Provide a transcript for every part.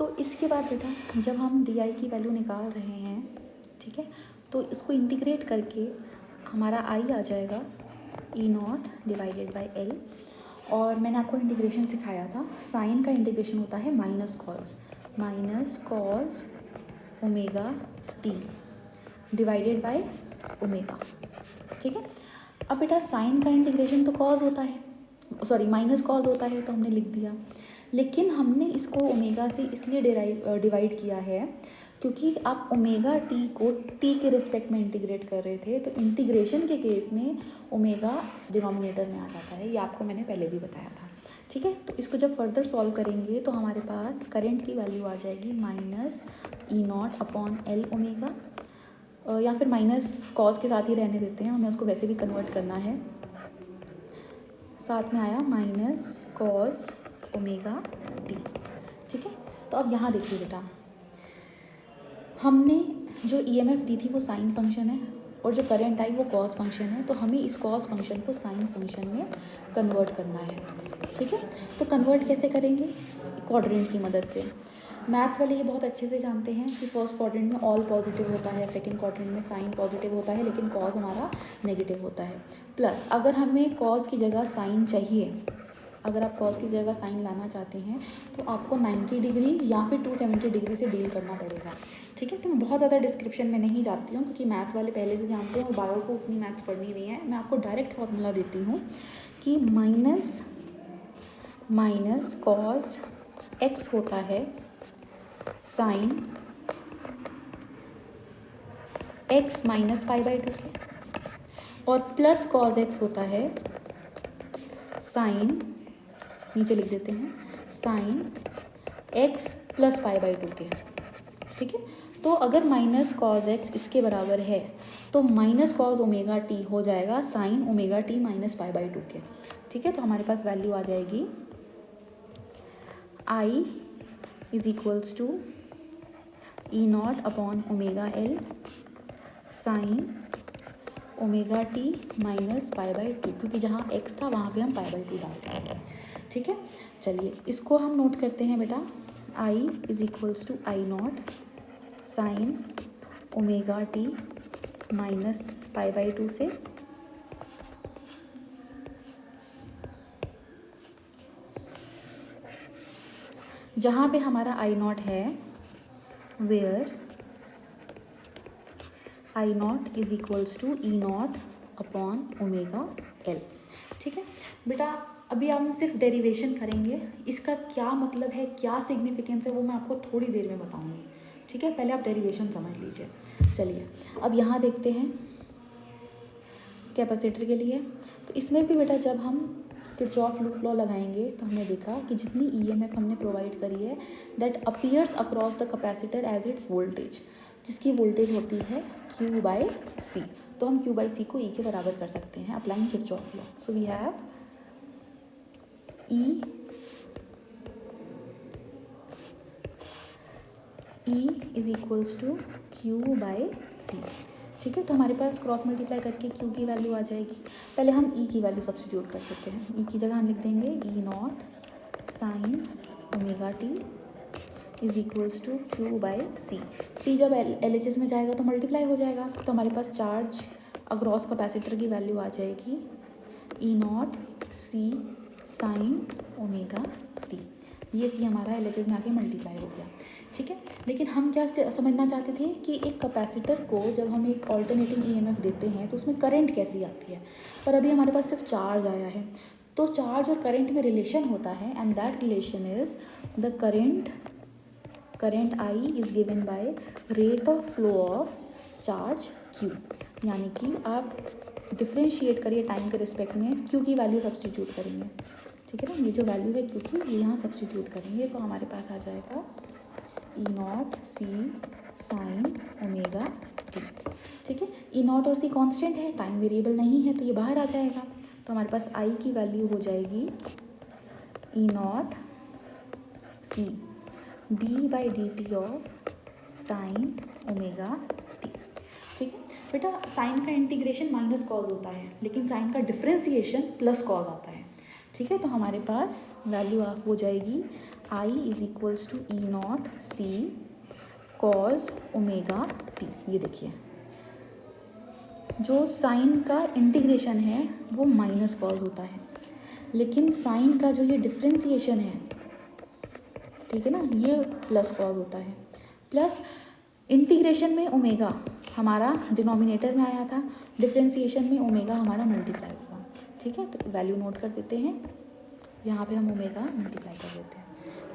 तो इसके बाद बेटा जब हम डी आई की वैल्यू निकाल रहे हैं, ठीक है, तो इसको इंटीग्रेट करके हमारा आई आ जाएगा E not divided by L. और मैंने आपको इंटीग्रेशन सिखाया था, साइन का इंटीग्रेशन होता है minus cos omega T divided by omega, ठीक है। अब बेटा साइन का इंटीग्रेशन तो कॉज होता है, सॉरी माइनस कॉज होता है, तो हमने लिख दिया। लेकिन हमने इसको ओमेगा से इसलिए डिवाइड किया है क्योंकि आप ओमेगा टी को टी के रिस्पेक्ट में इंटीग्रेट कर रहे थे, तो इंटीग्रेशन के केस में ओमेगा डिनोमिनेटर में आ जाता है, ये आपको मैंने पहले भी बताया था, ठीक है। तो इसको जब फर्दर सॉल्व करेंगे तो हमारे पास करंट की वैल्यू आ जाएगी माइनस ई नॉट अपॉन एल ओमेगा, या फिर माइनस कॉज के साथ ही रहने देते हैं, हमें उसको वैसे भी कन्वर्ट करना है। साथ में आया माइनस कॉज ओमेगा टी, ठीक है। तो अब यहाँ देखिए बेटा, हमने जो ईएमएफ दी थी वो साइन फंक्शन है और जो करंट आई वो कॉस फंक्शन है, तो हमें इस कॉस फंक्शन को साइन फंक्शन में कन्वर्ट करना है, ठीक है। तो कन्वर्ट कैसे करेंगे? क्वाड्रेंट की मदद से। मैथ्स वाले ये बहुत अच्छे से जानते हैं कि फर्स्ट क्वाड्रेंट में ऑल पॉजिटिव होता है, सेकंड क्वाड्रेंट में साइन पॉजिटिव होता है, लेकिन कॉज हमारा नेगेटिव होता है। प्लस अगर हमें कॉज की जगह साइन चाहिए, अगर आप कॉज की जगह साइन लाना चाहते हैं तो आपको 90 डिग्री या फिर 270 डिग्री से डील करना पड़ेगा, ठीक है। तो मैं बहुत ज़्यादा डिस्क्रिप्शन में नहीं जाती हूँ क्योंकि मैथ्स वाले पहले से जानते हैं और बायो को उतनी मैथ्स पढ़नी नहीं है। मैं आपको डायरेक्ट फॉर्मूला देती हूँ कि माइनस कॉज एक्स होता है sine x minus pi by 2 के, और प्लस कॉज एक्स होता है साइन, नीचे लिख देते हैं, sine x plus pi by 2 के, ठीक है। तो अगर माइनस कॉज एक्स इसके बराबर है तो माइनस कॉज ओमेगा टी हो जाएगा sign omega T minus pi by 2 के, ठीक है। तो हमारे पास वैल्यू आ जाएगी I is equals to E naught upon omega L sine omega T minus pi by 2, क्योंकि जहाँ एक्स था वहाँ पे हम पाई बाई 2 डालते हैं, ठीक है। चलिए इसको हम नोट करते हैं बेटा, I is equals to I naught sine omega T minus pi by 2 से जहाँ पे हमारा आई नॉट है, where I naught is equals to E naught upon omega L, ठीक है बेटा। अभी हम सिर्फ डेरिवेशन करेंगे, इसका क्या मतलब है, क्या सिग्निफिकेंस है, वो मैं आपको थोड़ी देर में बताऊंगी, ठीक है। पहले आप डेरिवेशन समझ लीजिए। चलिए अब यहाँ देखते हैं कैपेसिटर के लिए। तो इसमें भी बेटा जब हम किरचॉफ लूप लॉ लगाएंगे तो हमने देखा कि जितनी ईएमएफ हमने प्रोवाइड करी है that appears across the capacitor as its voltage, जिसकी वोल्टेज होती है Q बाई सी, तो हम Q बाई सी को E के बराबर कर सकते हैं applying Kirchhoff law. So we have E is equals to Q by C, ठीक है। तो हमारे पास क्रॉस मल्टीप्लाई करके Q की वैल्यू आ जाएगी। पहले हम E की वैल्यू सब्स्टिट्यूट कर सकते हैं। E की जगह हम लिख देंगे E naught sine omega T is equals to Q by C. C जब LHS में जाएगा तो मल्टीप्लाई हो जाएगा, तो हमारे पास चार्ज अक्रॉस कैपेसिटर की वैल्यू आ जाएगी E naught C sine omega T. ये सी हमारा LHS में आके मल्टीप्लाई हो गया, ठीक है। लेकिन हम क्या समझना चाहते थे कि एक कैपेसिटर को जब हम एक ऑल्टरनेटिंग ईएमएफ देते हैं तो उसमें करंट कैसी आती है, पर अभी हमारे पास सिर्फ चार्ज आया है। तो चार्ज और करंट में रिलेशन होता है and that relation is the current I is given by rate of flow of charge Q, यानी कि आप डिफ्रेंशिएट करिए टाइम के रिस्पेक्ट में Q की वैल्यू सब्स्टिट्यूट करेंगे, ठीक है ना। ये जो वैल्यू है Q की ये यहाँ सब्स्टिट्यूट करेंगे तो हमारे पास आ जाएगा E naught C sine omega T, ठीक है। ई नॉट और सी कांस्टेंट है, टाइम वेरिएबल नहीं है, तो ये बाहर आ जाएगा। तो हमारे पास आई की वैल्यू हो जाएगी E naught C D by D T of sine omega T, ठीक है बेटा। साइन का इंटीग्रेशन माइनस कॉज होता है, लेकिन साइन का डिफ्रेंसिएशन प्लस कॉज आता है, ठीक है। तो हमारे पास वैल्यू हो जाएगी I is equals to E naught C cos omega T. ये देखिए जो साइन का इंटीग्रेशन है वो माइनस कॉज होता है, लेकिन साइन का जो ये डिफ्रेंसिएशन है, ठीक है ना, ये प्लस कॉज होता है। प्लस इंटीग्रेशन में ओमेगा हमारा डिनोमिनेटर में आया था, डिफ्रेंसिएशन में ओमेगा हमारा मल्टीप्लाई हुआ, ठीक है। तो वैल्यू नोट कर देते हैं, यहाँ पे हम ओमेगा मल्टीप्लाई कर देते हैं,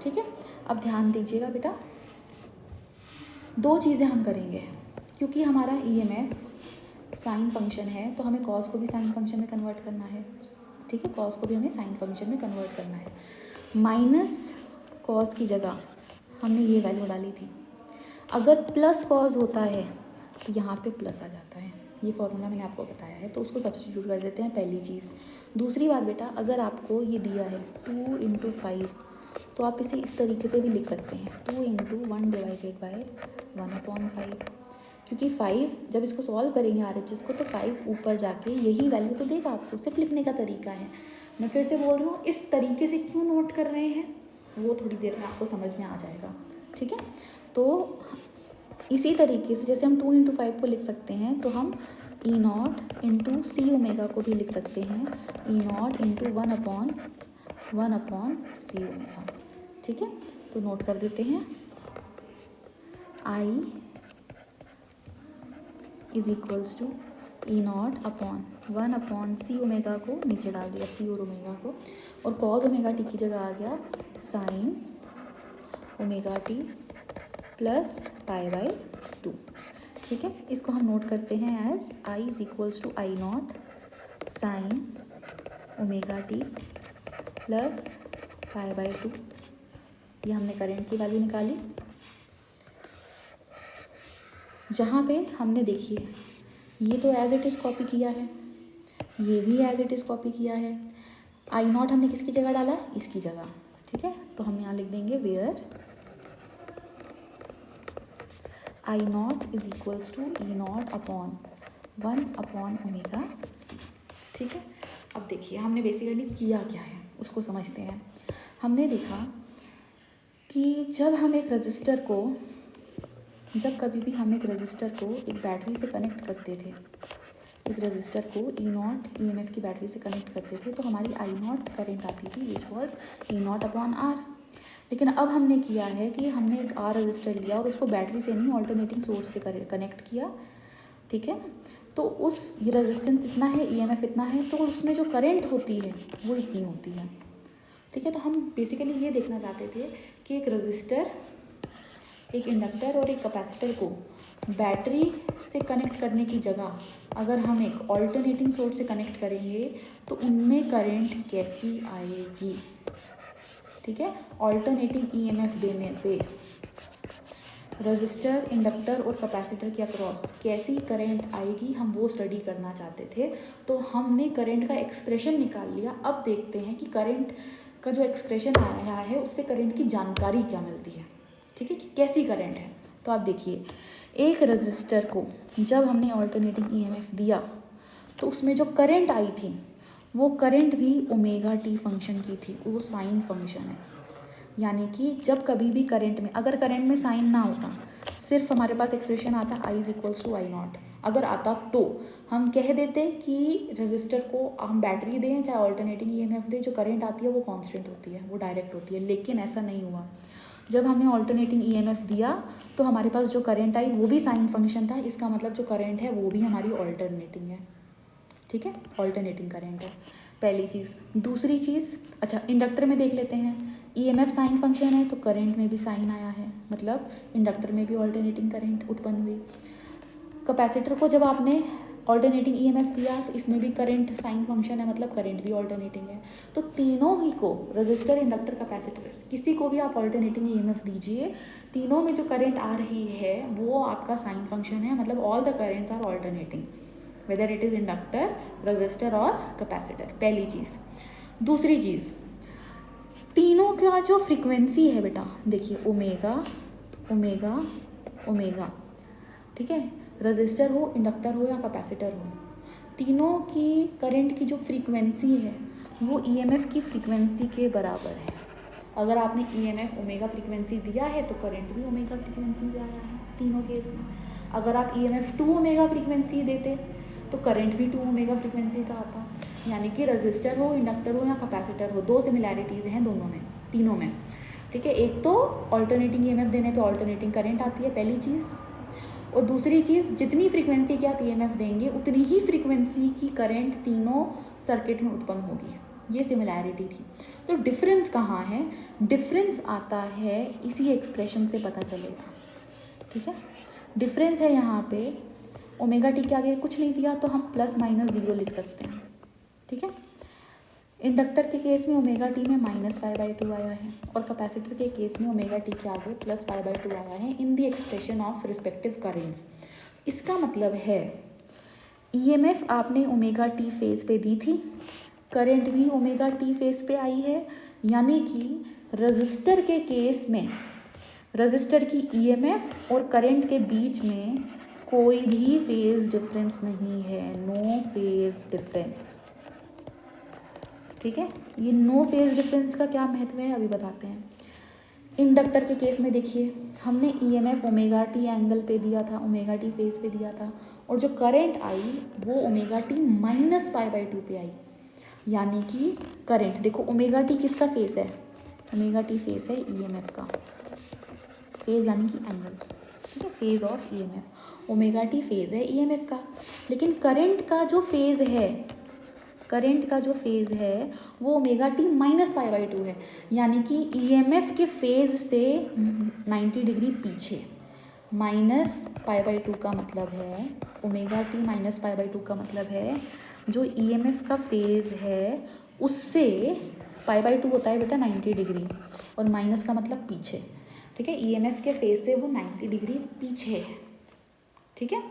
ठीक है। अब ध्यान दीजिएगा बेटा, दो चीज़ें हम करेंगे, क्योंकि हमारा ईएमएफ साइन फंक्शन है तो हमें कॉस को भी साइन फंक्शन में कन्वर्ट करना है, ठीक है। कॉस को भी हमें साइन फंक्शन में कन्वर्ट करना है। माइनस कॉस की जगह हमने ये वैल्यू डाली थी, अगर प्लस कॉस होता है तो यहाँ पे प्लस आ जाता है, ये फॉर्मूला मैंने आपको बताया है, तो उसको सब्स्टिट्यूट कर देते हैं, पहली चीज़। दूसरी बात बेटा, अगर आपको ये दिया है 2 × 5 तो आप इसे इस तरीके से भी लिख सकते हैं, 2 × 1/1/5, क्योंकि 5 जब इसको सॉल्व करेंगे RHS को तो 5 ऊपर जाके यही वैल्यू तो देगा आपको, सिर्फ लिखने का तरीका है। मैं फिर से बोल रही हूँ, इस तरीके से क्यों नोट कर रहे हैं वो थोड़ी देर में आपको समझ में आ जाएगा, ठीक है। तो इसी तरीके से जैसे हम 2 × 5 को लिख सकते हैं, तो हम E0 × C ओमेगा को भी लिख सकते हैं, E0 × 1/1/C ओमेगा, ठीक है। तो नोट कर देते हैं, I is equals to E0 upon 1/C omega को नीचे डाल दिया, C और ओमेगा को, और कॉज ओमेगा टी की जगह आ गया साइन ओमेगा टी प्लस π/2, ठीक है। इसको हम नोट करते हैं as I is equals to I0 sine omega T plus π/2। ये हमने करंट की वैल्यू निकाली, जहाँ पे हमने देखिए ये तो एज इट इज़ कॉपी किया है, ये भी एज इट इज़ कॉपी किया है। I0 हमने किसकी जगह डाला, इसकी जगह, ठीक है। तो हम यहाँ लिख देंगे where I0 is equals to E0 upon 1/ओमेगा C, ठीक है। अब देखिए हमने बेसिकली किया क्या है उसको समझते हैं। हमने देखा कि जब कभी भी हम एक रजिस्टर को एक बैटरी से कनेक्ट करते थे, एक रजिस्टर को E0 EMF की बैटरी से कनेक्ट करते थे, तो हमारी I0 करंट आती थी विच वॉज E0/R। लेकिन अब हमने किया है कि हमने एक R रजिस्टर लिया और उसको बैटरी से नहीं ऑल्टरनेटिंग सोर्स से कनेक्ट किया, ठीक है। तो उस ये रेजिस्टेंस इतना है, EMF इतना है, तो उसमें जो करंट होती है वो इतनी होती है, ठीक है। तो हम बेसिकली ये देखना चाहते थे कि एक रजिस्टर, एक इंडक्टर और एक कैपेसिटर को बैटरी से कनेक्ट करने की जगह अगर हम एक ऑल्टरनेटिंग सोर्स से कनेक्ट करेंगे तो उनमें करंट कैसी आएगी, ठीक है। ऑल्टरनेटिंग EMF देने पे रजिस्टर, इंडक्टर और कैपेसिटर के अक्रॉस कैसी करंट आएगी, हम वो स्टडी करना चाहते थे। तो हमने करंट का एक्सप्रेशन निकाल लिया। अब देखते हैं कि करंट का जो एक्सप्रेशन आया है उससे करंट की जानकारी क्या मिलती है, ठीक है, कि कैसी करंट है। तो आप देखिए, एक रजिस्टर को जब हमने ऑल्टरनेटिंग EMF दिया तो उसमें जो करंट आई थी वो करंट भी ओमेगा टी फंक्शन की थी, वो साइन फंक्शन है। यानी कि जब कभी भी करंट में, अगर करंट में साइन ना होता, सिर्फ हमारे पास एक्सप्रेशन आता I is equals to I0, अगर आता तो हम कह देते कि रजिस्टर को हम बैटरी दें चाहे ऑल्टरनेटिंग EMF दें, जो करंट आती है वो कांस्टेंट होती है, वो डायरेक्ट होती है। लेकिन ऐसा नहीं हुआ। जब हमने ऑल्टरनेटिंग EMF दिया तो हमारे पास जो करंट आई वो भी साइन फंक्शन था, इसका मतलब जो करंट है वो भी हमारी ऑल्टरनेटिंग है, ठीक है, ऑल्टरनेटिंग करंट है, पहली चीज़। दूसरी चीज़, अच्छा इंडक्टर में देख लेते हैं, EMF साइन फंक्शन है तो करंट में भी साइन आया है, मतलब इंडक्टर में भी ऑल्टरनेटिंग करंट उत्पन्न हुई। कैपेसिटर को जब आपने ऑल्टरनेटिंग EMF दिया तो इसमें भी करंट साइन फंक्शन है, मतलब करंट भी ऑल्टरनेटिंग है। तो तीनों ही को, रजिस्टर, इंडक्टर, कैपेसिटर, किसी को भी आप ऑल्टरनेटिंग EMF दीजिए, तीनों में जो करंट आ रही है वो आपका साइन फंक्शन है, मतलब all the currents are alternating whether it is inductor, resistor और कैपेसिटर, पहली चीज़। दूसरी चीज़, तीनों का जो फ्रीक्वेंसी है बेटा, देखिए ओमेगा ओमेगा ओमेगा, ठीक है, रजिस्टर हो, इंडक्टर हो या कैपेसिटर हो, तीनों की करंट की जो फ्रीक्वेंसी है वो EMF की फ्रीक्वेंसी के बराबर है। अगर आपने EMF ओमेगा फ्रीक्वेंसी दिया है तो करंट भी ओमेगा फ्रीक्वेंसी से आया है तीनों केस में। अगर आप EMF 2 ओमेगा फ्रीक्वेंसी देते तो करंट भी 2 ओमेगा फ्रीक्वेंसी का आता। यानी कि रजिस्टर हो, इंडक्टर हो या कैपेसिटर हो, 2 सिमिलैरिटीज़ हैं दोनों में, तीनों में, ठीक है। एक तो ऑल्टरनेटिंग EMF देने पे ऑल्टरनेटिंग करंट आती है, पहली चीज़। और दूसरी चीज़, जितनी फ्रीक्वेंसी की आप EMF देंगे उतनी ही फ्रीक्वेंसी की करंट तीनों सर्किट में उत्पन्न होगी। ये सिमिलैरिटी थी। तो डिफरेंस कहाँ है? डिफरेंस आता है इसी एक्सप्रेशन से पता चलेगा, ठीक है। डिफरेंस है यहाँ पे ओमेगा टी के आगे कुछ नहीं दिया तो हम प्लस माइनस ज़ीरो लिख सकते हैं, ठीक है। इंडक्टर के केस में ओमेगा टी में -π/2 आया है और कैपेसिटर के केस में ओमेगा टी के आगे +π/2 आया है in the expression of respective currents. इसका मतलब है EMF आपने ओमेगा टी फेज पे दी थी, करंट भी ओमेगा टी फेज पे आई है, यानी कि रजिस्टर के केस में रजिस्टर की EMF और करंट के बीच में कोई भी फेज डिफरेंस नहीं है, नो फेज डिफरेंस, ठीक है। ये नो फेज डिफरेंस का क्या महत्व है अभी बताते हैं। इंडक्टर के केस में देखिए, हमने EMF ओमेगा टी एंगल पे दिया था, ओमेगा टी फेज पे दिया था, और जो करंट आई वो ओमेगा टी -π/2 पे आई। यानी कि करंट देखो, ओमेगा टी किसका फेज है? ओमेगा टी फेज है EMF का, फेज यानी कि एंगल, ठीक है, phase of EMF। Omega T phase है EMF का, लेकिन करंट का जो फेज है, करंट का जो फेज है वो ओमेगा टी -π/2 है, यानी कि EMF के फेज से 90 डिग्री पीछे। -π/2 का मतलब है, ओमेगा टी -π/2 का मतलब है जो EMF का फेज है उससे π/2 होता है बेटा 90 डिग्री, और माइनस का मतलब पीछे, ठीक है। EMF के फेज से वो 90 डिग्री पीछे है, ठीक है।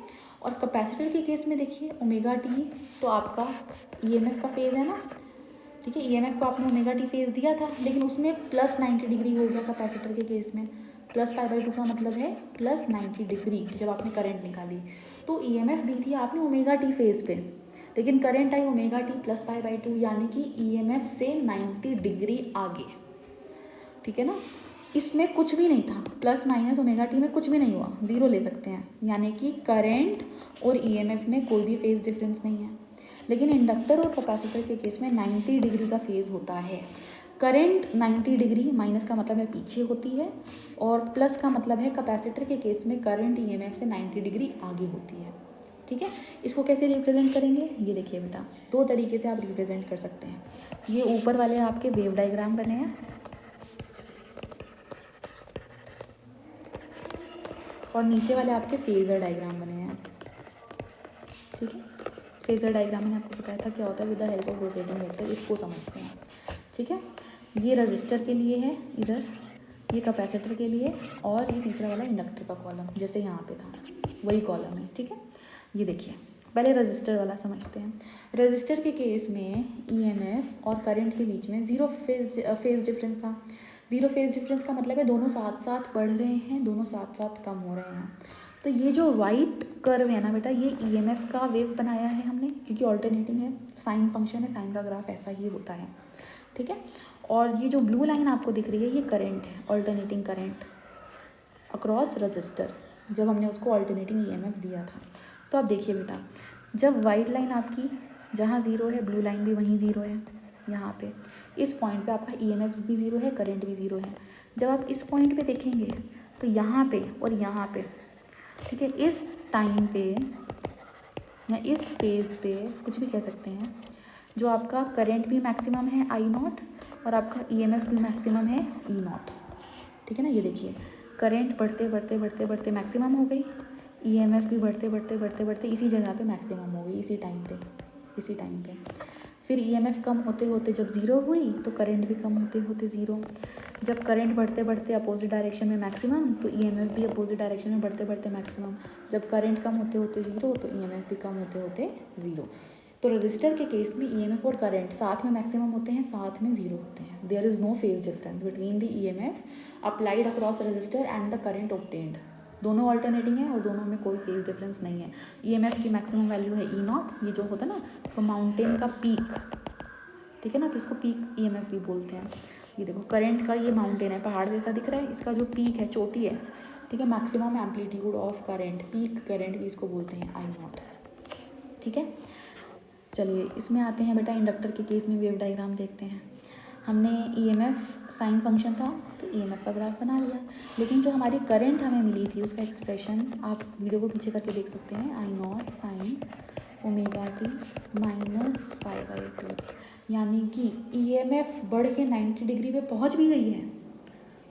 और कैपेसिटर के केस में देखिए, ओमेगा टी तो आपका EMF का फेज है ना, ठीक है। EMF को आपने ओमेगा टी फेज दिया था, लेकिन उसमें +90 डिग्री हो गया कैपेसिटर के केस में। +π/2 का मतलब है +90 डिग्री जब आपने करंट निकाली। तो EMF दी थी आपने ओमेगा टी फेज पे, लेकिन करंट आई ओमेगा टी +π/2, यानी कि EMF से 90 डिग्री आगे, ठीक है ना। इसमें कुछ भी नहीं था, प्लस माइनस ओमेगा टी में कुछ भी नहीं हुआ, ज़ीरो ले सकते हैं, यानी कि करंट और EMF में कोई भी फेज डिफरेंस नहीं है। लेकिन इंडक्टर और कैपेसिटर के केस में 90 डिग्री का फेज होता है। करंट 90 डिग्री, माइनस का मतलब है पीछे होती है, और प्लस का मतलब है कैपेसिटर के केस में करंट EMF से 90 डिग्री आगे होती है, ठीक है। इसको कैसे रिप्रेजेंट करेंगे? ये देखिए बेटा, 2 तरीके से आप रिप्रेजेंट कर सकते हैं। ये ऊपर वाले आपके वेव डायग्राम बने हैं, और नीचे वाले आपके फेजर डायग्राम बने हैं, ठीक है। फेजर डायग्राम मैंने आपको बताया था क्या होता है, with the help of rotating vector, इसको समझते हैं, ठीक है। ये रजिस्टर के लिए है इधर, ये कैपेसिटर के लिए, और ये तीसरा वाला इंडक्टर का कॉलम जैसे यहाँ पे था वही कॉलम है, ठीक है। ये देखिए, पहले रजिस्टर वाला समझते हैं। रजिस्टर के केस में EMF और करंट के बीच में ज़ीरो फेज डिफरेंस था। ज़ीरो फेज डिफरेंस का मतलब है दोनों साथ साथ बढ़ रहे हैं, दोनों साथ साथ कम हो रहे हैं। तो ये जो वाइट कर्व है ना बेटा, ये EMF का वेव बनाया है हमने, क्योंकि ऑल्टरनेटिंग है, साइन फंक्शन है, साइन का ग्राफ ऐसा ही होता है, ठीक है। और ये जो ब्लू लाइन आपको दिख रही है ये करंट है, ऑल्टरनेटिंग करंट अक्रॉस रजिस्टर, जब हमने उसको ऑल्टरनेटिंग EMF दिया था। तो आप देखिए बेटा, जब वाइट लाइन आपकी जहाँ ज़ीरो है, ब्लू लाइन भी वहीं ज़ीरो है, यहाँ पे इस पॉइंट पे आपका EMF भी ज़ीरो है, करंट भी ज़ीरो है। जब आप इस पॉइंट पे देखेंगे तो यहाँ पे और यहाँ पे, ठीक है, इस टाइम पे या इस फेज़ पे कुछ भी कह सकते हैं, जो आपका करंट भी मैक्सिमम है I0 और आपका EMF भी मैक्सिमम है E0, ठीक है ना। ये देखिए, करंट बढ़ते बढ़ते बढ़ते बढ़ते मैक्सिमम हो गई, EMF भी बढ़ते बढ़ते बढ़ते बढ़ते इसी जगह पे मैक्सिमम हो गई, इसी टाइम पे। फिर EMF कम होते होते जब ज़ीरो हुई तो करंट भी कम होते होते ज़ीरो। जब करंट बढ़ते बढ़ते अपोजिट डायरेक्शन में मैक्सिमम, तो EMF भी अपोजिट डायरेक्शन में बढ़ते बढ़ते मैक्सिमम। जब करंट कम होते होते ज़ीरो, तो EMF भी कम होते होते ज़ीरो। तो रजिस्टर के केस में EMF और करंट साथ में मैक्सिमम होते हैं, साथ में ज़ीरो होते हैं। There is no phase difference between the EMF applied across resistor and the current obtained. दोनों ऑल्टरनेटिंग है और दोनों में कोई फेज डिफरेंस नहीं है। EMF की मैक्सिमम वैल्यू है E0, ये जो होता है ना तो माउंटेन का पीक, ठीक है ना, तो इसको पीक EMF भी बोलते हैं। ये देखो करंट का ये माउंटेन है, पहाड़ जैसा दिख रहा है, इसका जो पीक है, चोटी है, ठीक है, maximum amplitude of current, peak current भी इसको बोलते हैं, आई नॉट। ठीक है, चलिए इसमें आते हैं बेटा इंडक्टर के केस में वेव डायग्राम देखते हैं। हमने ईएमएफ साइन फंक्शन था तो ईएमएफ का ग्राफ बना लिया, लेकिन जो हमारी करंट हमें मिली थी उसका एक्सप्रेशन आप वीडियो को पीछे करके देख सकते हैं, I naught sine omega T minus pi by 2, यानी कि ईएमएफ बढ़ के 90 डिग्री पे पहुंच भी गई है।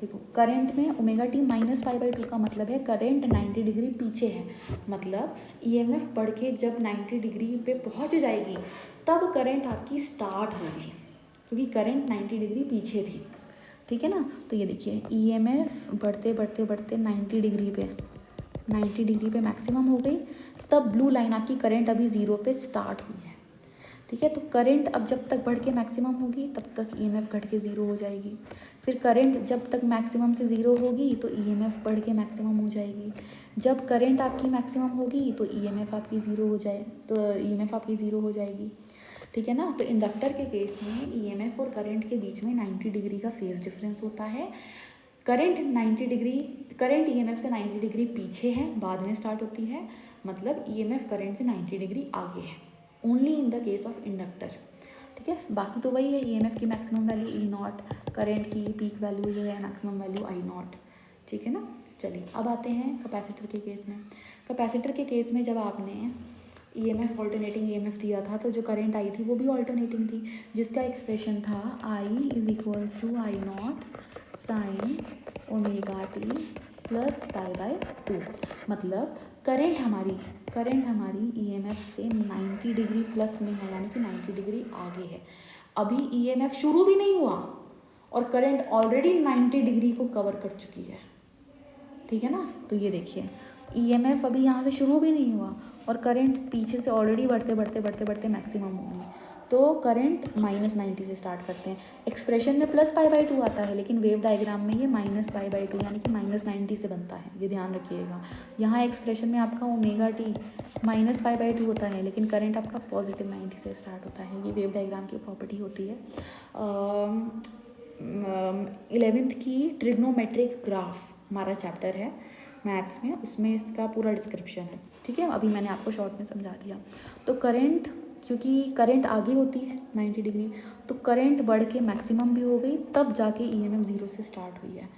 देखो करंट में omega T minus pi by 2 का मतलब है करंट 90 डिग्री पीछे है, मतलब ईएमएफ बढ़ के जब 90 डिग्री पे पहुंच जाएगी तब करंट आपकी स्टार्ट होगी, क्योंकि करंट 90 डिग्री पीछे थी। ठीक है ना, तो ये देखिए ईएमएफ बढ़ते बढ़ते बढ़ते 90 डिग्री पे मैक्सिमम हो गई, तब ब्लू लाइन आपकी करंट अभी 0 पे स्टार्ट हुई है। ठीक है, तो करंट अब जब तक बढ़ के मैक्सिमम होगी तब तक ईएमएफ घट के 0 हो जाएगी, फिर करंट जब तक मैक्सिमम से 0 होगी तो ईएमएफ बढ़ के मैक्सिमम हो जाएगी, जब करंट आपकी मैक्सिमम होगी तो ईएमएफ आपकी 0 हो जाएगी। ठीक है ना, तो इंडक्टर के केस में ईएमएफ और करंट के बीच में 90 डिग्री का फेज डिफरेंस होता है। करंट ईएमएफ से 90 डिग्री पीछे है, बाद में स्टार्ट होती है, मतलब ईएमएफ करंट से 90 डिग्री आगे है, only in the case of inductor. ठीक है, बाकी तो वही है, ईएमएफ की maximum value E not, current की पीक वैल्यू जो है मैक्सिमम वैल्यू आई नॉट। ठीक है ना, चलिए अब आते हैं कैपेसिटर के केस में। कैपेसिटर के केस में जब आपने ईएमएफ ऑल्टरनेटिंग ईएमएफ दिया था तो जो करंट आई थी वो भी ऑल्टरनेटिंग थी, जिसका एक्सप्रेशन था I is equals to I naught sine omega T plus pi by 2, मतलब करंट हमारी ईएमएफ से 90 डिग्री प्लस में है, यानी कि 90 डिग्री आगे है। अभी ईएमएफ शुरू भी नहीं हुआ और करंट ऑलरेडी 90 डिग्री को कवर कर चुकी है। ठीक है ना, तो ये देखिए ईएमएफ अभी यहाँ से शुरू भी नहीं हुआ और करंट पीछे से ऑलरेडी बढ़ते मैक्सिमम होगी, तो करंट -90 से स्टार्ट करते हैं। एक्सप्रेशन में प्लस पाई बाई 2 आता है, लेकिन वेव डायग्राम में ये माइनस पाई बाई 2 यानी कि -90 से बनता है, ये ध्यान रखिएगा। यहाँ एक्सप्रेशन में आपका omega T minus pi by 2 होता है, लेकिन करंट आपका पॉजिटिव 90 से स्टार्ट होता है। ये वेव डायग्राम की प्रॉपर्टी होती है। 11th की ट्रिग्नोमेट्रिक ग्राफ हमारा चैप्टर है मैथ्स में, उसमें इसका पूरा डिस्क्रिप्शन है। ठीक है, अभी मैंने आपको शॉर्ट में समझा दिया। तो करंट, क्योंकि करंट आगे होती है 90 डिग्री, तो करंट बढ़ के मैक्सिमम भी हो गई, तब जाके ईएमएफ 0 से स्टार्ट हुई है।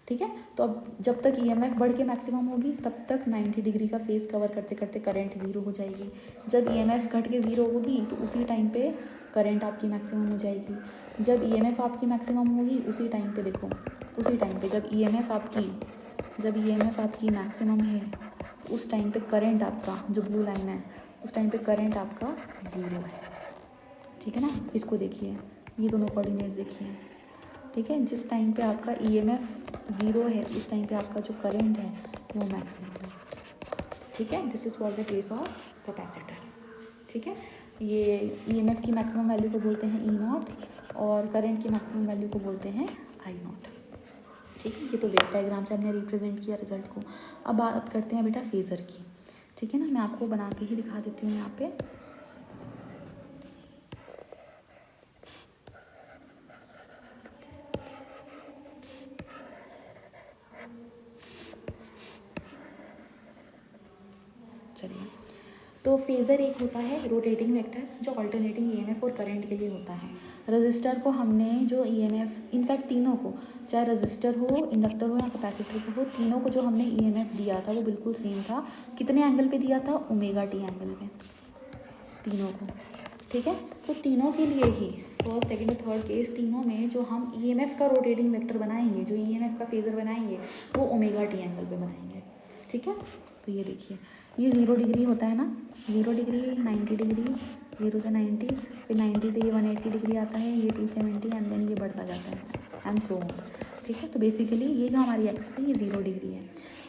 ठीक है, तो अब जब तक ईएमएफ बढ़ के मैक्सिमम होगी तब तक 90 डिग्री का फेस कवर करते करते करंट 0 हो जाएगी। जब ईएमएफ घट के 0 होगी तो उसी टाइम पे करंट आपकी मैक्सिमम हो जाएगी। जब ईएमएफ आपकी मैक्सिमम होगी उसी टाइम पे देखो, उसी टाइम पे जब ईएमएफ आपकी मैक्सिमम है, उस टाइम पे करंट आपका जो ब्लू लाइन है उस टाइम पे करंट आपका 0 है। ठीक है ना, इसको देखिए, ये दोनों कोऑर्डिनेट्स देखिए। ठीक है, जिस टाइम पे आपका ईएमएफ 0 है उस टाइम पे आपका जो करंट है वो मैक्सिमम है। ठीक है, this is for the case of capacitor. ठीक है, ये ईएमएफ की मैक्सिमम वैल्यू को बोलते हैं ई नॉट और करंट की मैक्सिमम वैल्यू को बोलते हैं आई नॉट। ठीक है, ये तो वेव डायग्राम से हमने रिप्रेजेंट किया रिजल्ट को। अब बात करते हैं बेटा फेज़र की। ठीक है ना, मैं आपको बना के ही दिखा देती हूँ यहाँ पे। चलिए, तो फेज़र एक होता है रोटेटिंग वेक्टर जो अल्टरनेटिंग ईएमएफ और करंट के लिए होता है। रजिस्टर को हमने जो ईएमएफ, इनफैक्ट तीनों को, चाहे रजिस्टर हो, इंडक्टर हो या कैपेसिटर हो, तीनों को जो हमने ईएमएफ दिया था वो बिल्कुल सेम था। कितने एंगल पे दिया था? ओमेगा टी एंगल पे, तीनों को। ठीक है, तो तीनों के लिए ही फर्स्ट, सेकंड और थर्ड केस, तीनों में जो हम ईएमएफ का रोटेटिंग वेक्टर बनाएंगे, जो ईएमएफ का फेज़र बनाएंगे, वो ओमेगा टी एंगल पे बनाएंगे। ठीक है, तो ये देखिए, ये 0 डिग्री होता है ना, 0 डिग्री, 90 डिग्री, 0 से 90, फिर 90 से ये 180 डिग्री आता है, ये 270 एंड देन ये बढ़ता जाता है एंड सो ऑन। ठीक है, तो बेसिकली ये जो हमारी एक्सिस है ये 0 डिग्री है।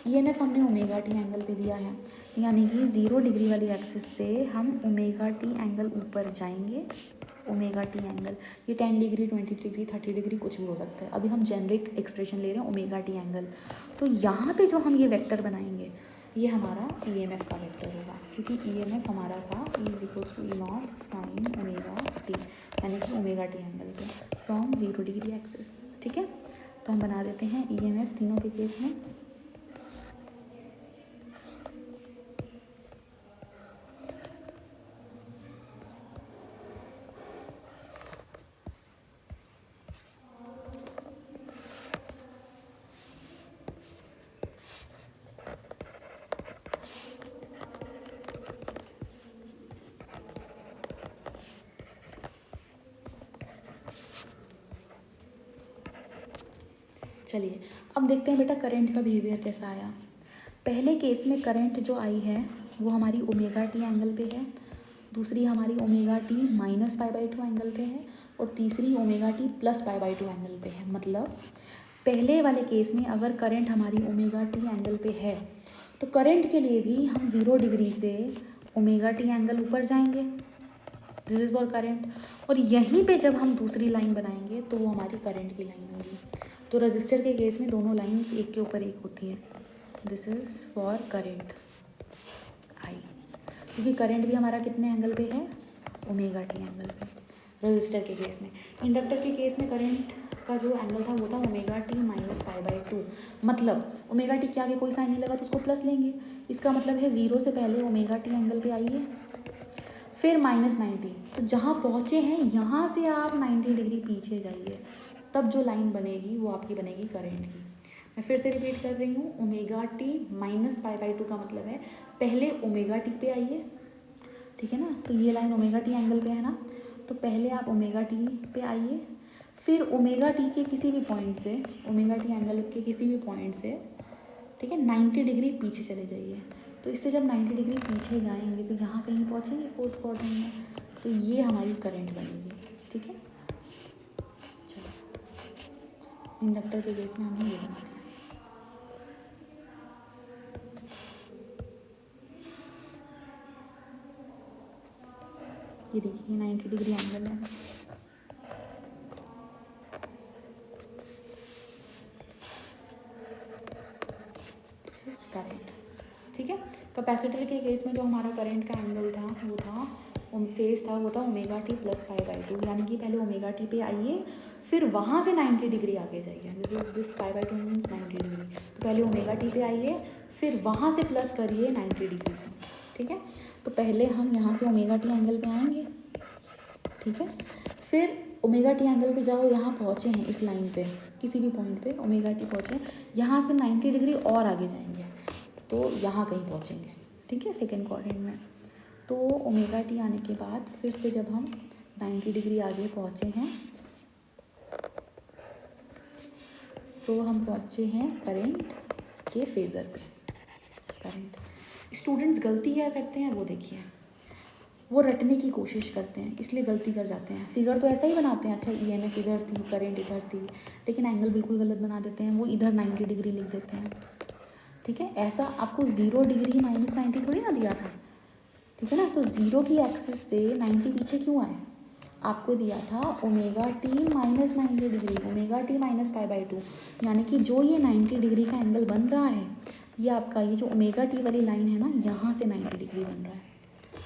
ईएमएफ हमने ओमेगा टी एंगल पे दिया है, यानी कि 0 डिग्री वाली एक्सिस से हम ओमेगा टी एंगल ऊपर जाएंगे। ओमेगा टी एंगल ये 10 डिग्री, 20 डिग्री, 30 डिग्री कुछ भी हो सकता है। अभी हम जेनरिक एक्सप्रेशन ले रहे हैं ओमेगा टी एंगल। तो यहाँ पे जो हम ये वेक्टर बनाएंगे ये हमारा ईएमएफ का वेक्टर होगा, क्योंकि ईएमएफ हमारा था E equals to E naught sine omega t, यानी कि ओमेगा टी एंगल पे फ्रॉम 0 डिग्री एक्सिस। ठीक है, तो हम बना देते हैं EMF तीनों के केस में। चलिए अब देखते हैं बेटा करंट का बिहेवियर कैसा आया। पहले केस में करंट जो आई है वो हमारी ओमेगा टी एंगल पे है, दूसरी हमारी omega T minus pi by 2 angle पे है, और तीसरी omega T plus pi by 2 angle पे है। मतलब पहले वाले केस में अगर करंट हमारी ओमेगा टी एंगल पे है तो करंट के लिए भी हम 0 डिग्री से ओमेगा टी एंगल ऊपर जाएंगे, दिस इज़ फॉर करंट। और यहीं पे जब हम दूसरी लाइन बनाएंगे तो वो हमारी करंट की लाइन होगी। तो रजिस्टर के केस में दोनों लाइंस एक के ऊपर एक होती हैं, this is for current I, क्योंकि करंट भी हमारा कितने एंगल पे है, ओमेगा टी एंगल पे रजिस्टर के केस में। इंडक्टर के केस में करंट का जो एंगल था वो था omega T minus pi by 2। मतलब ओमेगा टी के आगे कोई साइन नहीं लगा तो उसको प्लस लेंगे, इसका मतलब है 0 से पहले ओमेगा टी एंगल पे आइए, फिर माइनस 90, तो जहाँ पहुँचे हैं यहाँ से आप 90 डिग्री पीछे जाइए, तब जो लाइन बनेगी वो आपकी बनेगी करंट की। मैं फिर से रिपीट कर रही हूँ, omega T minus pi by 2 का मतलब है पहले ओमेगा टी पे आइए, ठीक है ना। तो ये लाइन ओमेगा टी एंगल पे है ना, तो पहले आप ओमेगा टी पे आइए, फिर ओमेगा टी के किसी भी पॉइंट से, ओमेगा टी एंगल के किसी भी पॉइंट से, ठीक है, 90 डिग्री पीछे चले जाइए। तो इससे जब 90 डिग्री पीछे जाएंगे तो यहाँ कहीं पहुँचेंगे फोर्थ क्वाड्रेंट में, तो ये हमारी करंट बनेगी, ठीक है। चलो इंडक्टर के केस में हमने ये बना दिया। ये देखिए 90 डिग्री एंगल है, करंट, ठीक है। कैपेसिटर के केस में जो हमारा करंट का एंगल था वो था, फेस था, वो था omega T plus pi by 2, यानी कि पहले ओमेगा टी पे आइए, फिर वहाँ से 90 डिग्री आगे जाइए, this pi by 2 means 90 degree. तो पहले ओमेगा टी पे आइए, फिर वहाँ से प्लस करिए 90 डिग्री, ठीक है। तो पहले हम यहाँ से ओमेगा टी एंगल पे आएंगे, ठीक है, फिर ओमेगा टी एंगल पे जाओ, यहाँ पहुँचे हैं इस लाइन पे, किसी भी पॉइंट पे ओमेगा टी पहुँचे, यहाँ से 90 डिग्री और आगे जाएंगे तो यहाँ कहीं पहुँचेंगे, ठीक है, सेकेंड क्वाड्रेंट में। तो ओमेगा टी आने के बाद फिर से जब हम 90 डिग्री आगे पहुँचे हैं तो हम पहुँचे हैं करंट के फेज़र पे। करंट, स्टूडेंट्स गलती क्या करते हैं वो देखिए, वो रटने की कोशिश करते हैं इसलिए गलती कर जाते हैं। फिगर तो ऐसा ही बनाते हैं, अच्छा EMF इधर थी, करंट इधर थी, लेकिन एंगल बिल्कुल गलत बना देते हैं, वो इधर 90 डिग्री लिख देते हैं, ठीक है। ऐसा आपको 0 डिग्री माइनस 90 थोड़ी ना दिया था, ठीक है ना। तो 0 की एक्सिस से 90 पीछे क्यों आए, आपको दिया था omega T minus 90 degree, omega T minus pi by 2, यानी कि जो ये 90 डिग्री का एंगल बन रहा है ये आपका, ये जो ओमेगा टी वाली लाइन है ना, यहाँ से 90 डिग्री बन रहा है,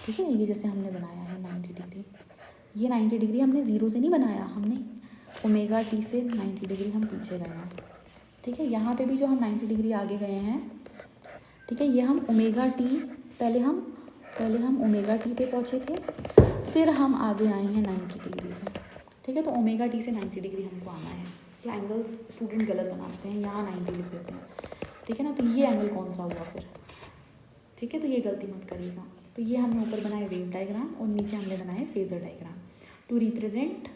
ठीक है। ये जैसे हमने बनाया है 90 डिग्री, ये 90 डिग्री हमने 0 से नहीं बनाया, हमने ओमेगा टी से 90 डिग्री हम पीछे गए हैं, ठीक है। यहाँ पे भी जो हम 90 डिग्री आगे गए हैं, ठीक है, ये हम ओमेगा टी, पहले हम ओमेगा टी पे पहुँचे थे, फिर हम आगे आए हैं 90 डिग्री पे, ठीक है। तो ओमेगा टी से 90 डिग्री हमको आना है, तो एंगल्स स्टूडेंट गलत बनाते हैं, यहाँ 90 लिख देते हैं, ठीक है ना। तो ये एंगल कौन सा हुआ फिर, ठीक है, तो ये गलती मत करिएगा। तो ये हमने ऊपर बनाए वेव डायग्राम और नीचे हमने बनाए phasor diagram to represent,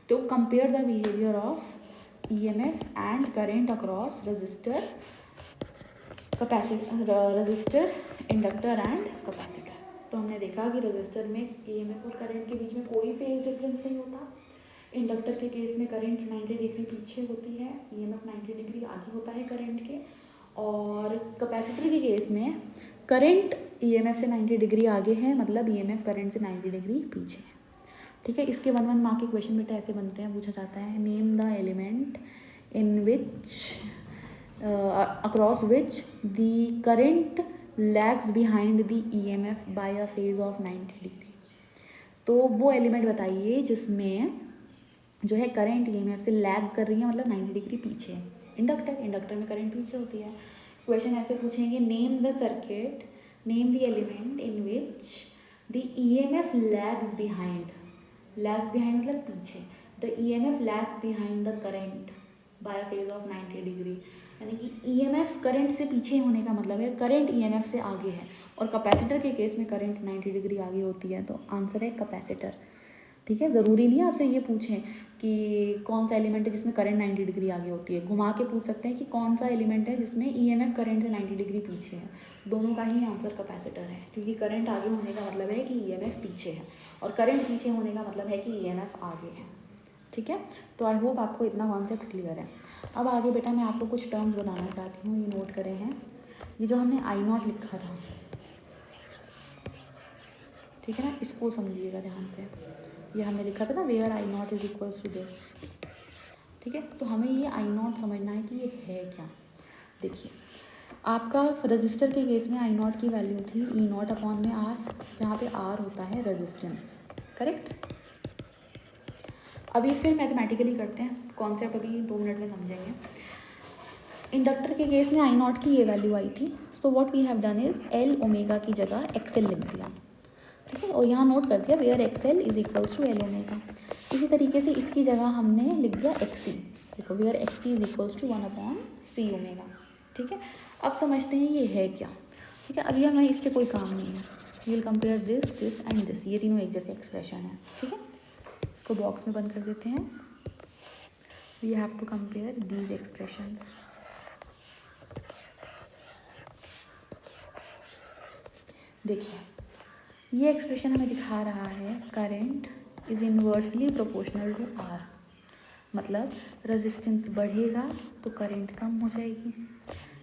to compare the behaviour of EMF and current across resistor, resistor, inductor and capacitor. तो हमने देखा कि रजिस्टर में EMF और करंट के बीच में कोई फेज डिफरेंस नहीं होता, इंडक्टर के केस में करंट 90 डिग्री पीछे होती है, EMF 90 डिग्री आगे होता है करंट के, और कैपेसिटर के केस में करंट EMF से 90 डिग्री आगे है, मतलब EMF करंट से 90 डिग्री पीछे है, ठीक है। इसके 1 मार्क के क्वेश्चन बेटा ऐसे बनते हैं, पूछा जाता है name the element in which across which the current lags behind the EMF by a phase of 90 degree. तो वो एलिमेंट बताइए जिसमें जो है करंट ईएमएफ से लैग कर रही है, मतलब 90 डिग्री पीछे है। इंडक्टर में करंट पीछे होती है। क्वेश्चन ऐसे पूछेंगे, name the circuit, name the element in which the EMF lags behind मतलब पीछे, the EMF lags behind the current by a phase of 90 degree. यानी कि ईएमएफ करंट से पीछे होने का मतलब है करंट ईएमएफ से आगे है, और कैपेसिटर के केस में करंट 90 डिग्री आगे होती है, तो आंसर है कैपेसिटर। ठीक है, ज़रूरी नहीं है आपसे ये पूछें कि कौन सा एलिमेंट है जिसमें करंट 90 डिग्री आगे होती है, घुमा के पूछ सकते हैं कि कौन सा एलिमेंट है जिसमें ईएमएफ करंट से 90 डिग्री पीछे है। दोनों का ही आंसर कैपेसिटर है, क्योंकि करंट आगे होने का मतलब है कि ईएमएफ पीछे है, और करंट पीछे होने का मतलब है कि ईएमएफ आगे है। ठीक है, तो आई होप आपको इतना कॉन्सेप्ट क्लियर है। अब आगे बेटा मैं आपको कुछ टर्म्स बताना चाहती हूँ, ये नोट करें हैं। ये जो हमने I0 लिखा था, ठीक है ना, इसको समझिएगा ध्यान से। ये हमने लिखा था ना, where I0 is equals to this. ठीक है, तो हमें ये I0 समझना है कि ये है क्या। देखिए, आपका रजिस्टर के केस में I0 की वैल्यू थी E0 अपॉन में R, जहाँ पे R होता है रेजिस्टेंस। करेक्ट। अभी फिर मैथमेटिकली करते हैं, कॉन्सेप्ट अभी 2 मिनट में समझेंगे। इंडक्टर के केस में I0 की ये वैल्यू आई थी, so what we have done is L omega की जगह XL लिख दिया। ठीक है, और यहाँ नोट कर दिया where XL is equals to L omega. इसी तरीके से इसकी जगह हमने लिख दिया XC। देखो, where XC is equals to 1/C omega. ठीक है, अब समझते हैं ये है क्या। ठीक है, अभी हमें इससे कोई काम नहीं है। We will compare this and this, ये तीनों एक जैसे एक्सप्रेशन है। ठीक है, इसको बॉक्स में बंद कर देते हैं। We have to compare these expressions. देखिए, ये एक्सप्रेशन हमें दिखा रहा है current is inversely proportional to R, मतलब रेजिस्टेंस बढ़ेगा तो करंट कम हो जाएगी,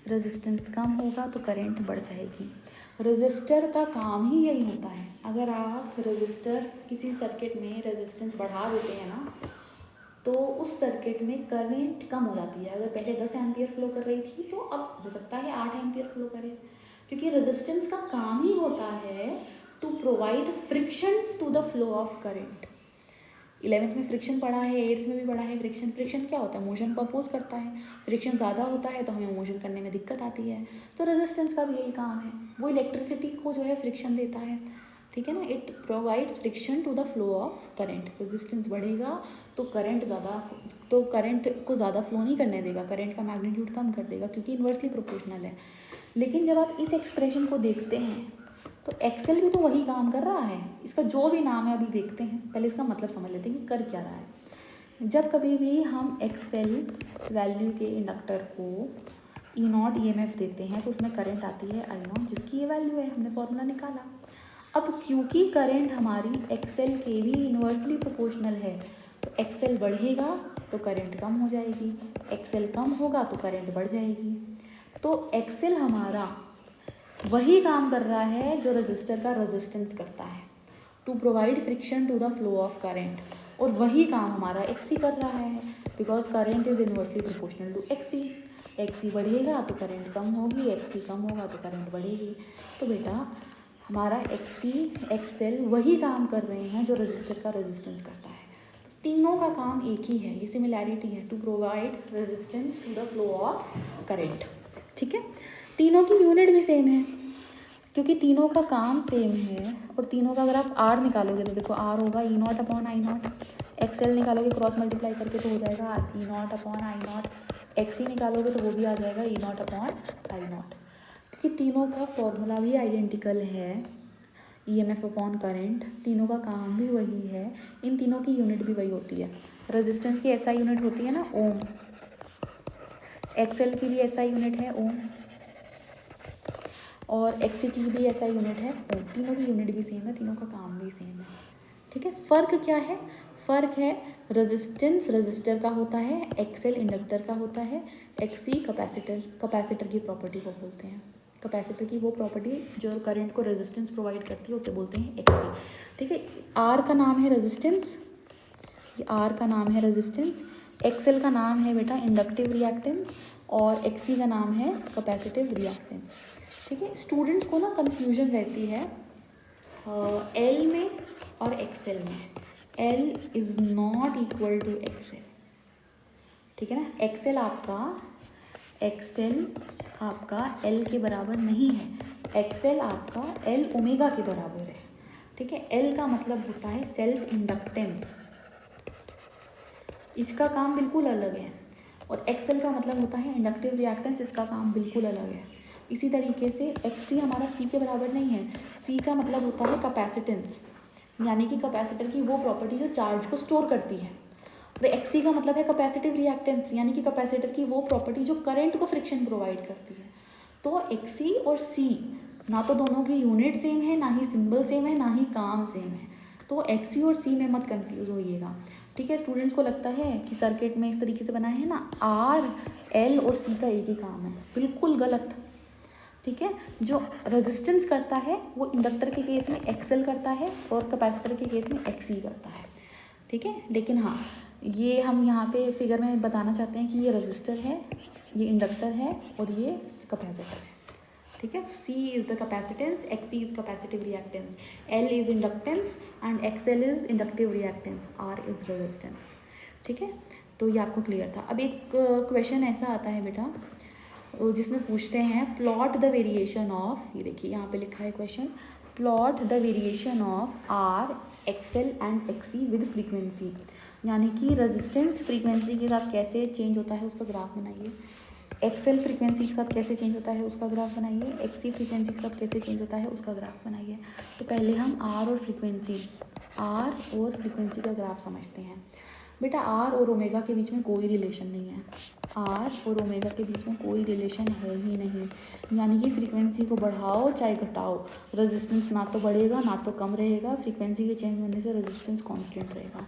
रेजिस्टेंस कम होगा तो करंट बढ़ जाएगी। रजिस्टर का काम ही यही होता है। अगर आप रजिस्टर किसी सर्किट में रेजिस्टेंस बढ़ा देते हैं ना, तो उस सर्किट में करंट कम हो जाती है। अगर पहले 10 एम्पियर फ्लो कर रही थी तो अब हो सकता है 8 एम्पियर फ्लो करे, क्योंकि रेजिस्टेंस का काम ही होता है to provide friction to the flow of current. 11th में फ्रिक्शन पढ़ा है, 8th में भी पढ़ा है। फ्रिक्शन क्या होता है? मोशन को अपोज करता है। फ्रिक्शन ज़्यादा होता है तो हमें मोशन करने में दिक्कत आती है। तो रेजिस्टेंस का भी यही काम है, वो इलेक्ट्रिसिटी को जो है फ्रिक्शन देता है। ठीक है ना, it provides friction to the flow of current. Resistance बढ़ेगा तो करंट को ज़्यादा फ्लो नहीं करने देगा, करंट का मैग्नीट्यूड कम कर देगा, क्योंकि इन्वर्सली प्रोपोर्शनल है। लेकिन जब आप इस एक्सप्रेशन को देखते हैं तो एक्सेल भी तो वही काम कर रहा है। इसका जो भी नाम है अभी देखते हैं, पहले इसका मतलब समझ लेते हैं कि कर क्या रहा है। जब कभी भी हम एक्सेल वैल्यू के इंडक्टर को E0 EMF देते हैं तो उसमें करंट आती है I0, जिसकी ये वैल्यू है, हमने फॉर्मूला निकाला। अब क्योंकि करंट हमारी एक्सेल के भी इन्वर्सली प्रोपोर्शनल है, तो एक्सेल बढ़ेगा तो करंट कम हो जाएगी, एक्सेल कम होगा तो करंट बढ़ जाएगी। तो एक्सेल हमारा वही काम कर रहा है जो रजिस्टर का रेजिस्टेंस करता है, to provide friction to the flow of current, और वही काम हमारा एक्सी कर रहा है, because current is inversely proportional to XC. XC बढ़ेगा तो करंट कम होगी, एक्सी कम होगा तो करंट बढ़ेगी। तो बेटा हमारा एक्सी एक्सेल वही काम कर रहे हैं जो रजिस्टर का रेजिस्टेंस करता है। तो तीनों का काम एक ही है, ये सिमिलैरिटी है, to provide resistance to the flow of current. ठीक है, तीनों की यूनिट भी सेम है, क्योंकि तीनों का काम सेम है। और तीनों का अगर आप R निकालोगे तो देखो R होगा E0 अपॉन I0, XL निकालोगे क्रॉस मल्टीप्लाई करके तो हो जाएगा E0 अपॉन I0, XC निकालोगे तो वो भी आ जाएगा E0 अपॉन I0, क्योंकि तीनों का फॉर्मूला भी आइडेंटिकल है, EMF अपॉन करंट, तीनों का काम भी वही है, इन तीनों की यूनिट भी वही होती है। रेजिस्टेंस की SI यूनिट होती है ना ओम, XL की भी SI यूनिट है ओम, और XC की भी SI यूनिट है ओम। तीनों की यूनिट भी सेम है, तीनों का काम भी सेम है। ठीक है, फ़र्क क्या है? फ़र्क है रेजिस्टेंस रजिस्टर का होता है, XL इंडक्टर का होता है, XC कैपेसिटर की प्रॉपर्टी को बोलते हैं। कैपेसिटर की वो प्रॉपर्टी जो करंट को रेजिस्टेंस प्रोवाइड करती है उसे बोलते हैं XC। ठीक है, R का नाम है रेजिस्टेंस, ये R का नाम है रेजिस्टेंस, XL का नाम है बेटा इंडक्टिव रिएक्टेंस, और XC का नाम है कैपेसिटिव रिएक्टेंस। ठीक है, स्टूडेंट्स को ना कन्फ्यूजन रहती है L में और XL में। L is not equal to XL, ठीक है ना। एक्सएल आपका एल के बराबर नहीं है, एक्सएल आपका एल ओमेगा के बराबर है, ठीक है। एल का मतलब होता है सेल्फ इंडक्टेंस, इसका काम बिल्कुल अलग है, और एक्सएल का मतलब होता है इंडक्टिव रिएक्टेंस, इसका काम बिल्कुल अलग है। इसी तरीके से एक्सी हमारा सी के बराबर नहीं है, सी का मतलब होता है कैपेसिटेंस, यानी कि कैपेसिटर की वो प्रॉपर्टी जो चार्ज को स्टोर करती है, और एक्सी का मतलब है कैपेसिटिव रिएक्टेंस, यानी कि कैपेसिटर की वो प्रॉपर्टी जो करंट को फ्रिक्शन प्रोवाइड करती है। तो एक्सी और सी ना तो दोनों की यूनिट सेम है, ना ही सिंबल सेम है, ना ही काम सेम है, तो एक्सी और सी में मत कंफ्यूज होइएगा, ठीक है। स्टूडेंट्स को लगता है कि सर्किट में इस तरीके से बना है ना, आर एल और सी का एक ही काम है, बिल्कुल गलत, ठीक है। जो रेजिस्टेंस करता है वो इंडक्टर के केस में एक्सएल करता है और कैपेसिटर के केस में एक्सी करता है, ठीक है। लेकिन हाँ, ये हम यहाँ पे फिगर में बताना चाहते हैं कि ये रेजिस्टर है, ये इंडक्टर है और ये कैपेसिटर है, ठीक है। C is the capacitance, XC is capacitive reactance, L is inductance and XL is inductive reactance, R is resistance, ठीक है। तो ये आपको क्लियर था। अब एक क्वेश्चन ऐसा आता है बेटा जिसमें पूछते हैं प्लॉट द वेरिएशन ऑफ, ये देखिए यहाँ पे लिखा है question, plot the variation of R XL and XC with frequency, यानी कि रेजिस्टेंस फ्रीक्वेंसी के साथ कैसे चेंज होता है उसका ग्राफ बनाइए, एक्सएल फ्रीक्वेंसी के साथ कैसे चेंज होता है उसका ग्राफ बनाइए, एक्सी फ्रीक्वेंसी के साथ कैसे चेंज होता है उसका ग्राफ बनाइए। तो पहले हम आर और फ्रीक्वेंसी का ग्राफ समझते हैं। बेटा आर और ओमेगा के बीच में कोई रिलेशन नहीं है, आर और ओमेगा के बीच में कोई रिलेशन है ही नहीं, यानी कि फ्रीक्वेंसी को बढ़ाओ चाहे घटाओ, रेजिस्टेंस ना तो बढ़ेगा ना तो कम रहेगा, फ्रीक्वेंसी के चेंज होने से रेजिस्टेंस कांस्टेंट रहेगा,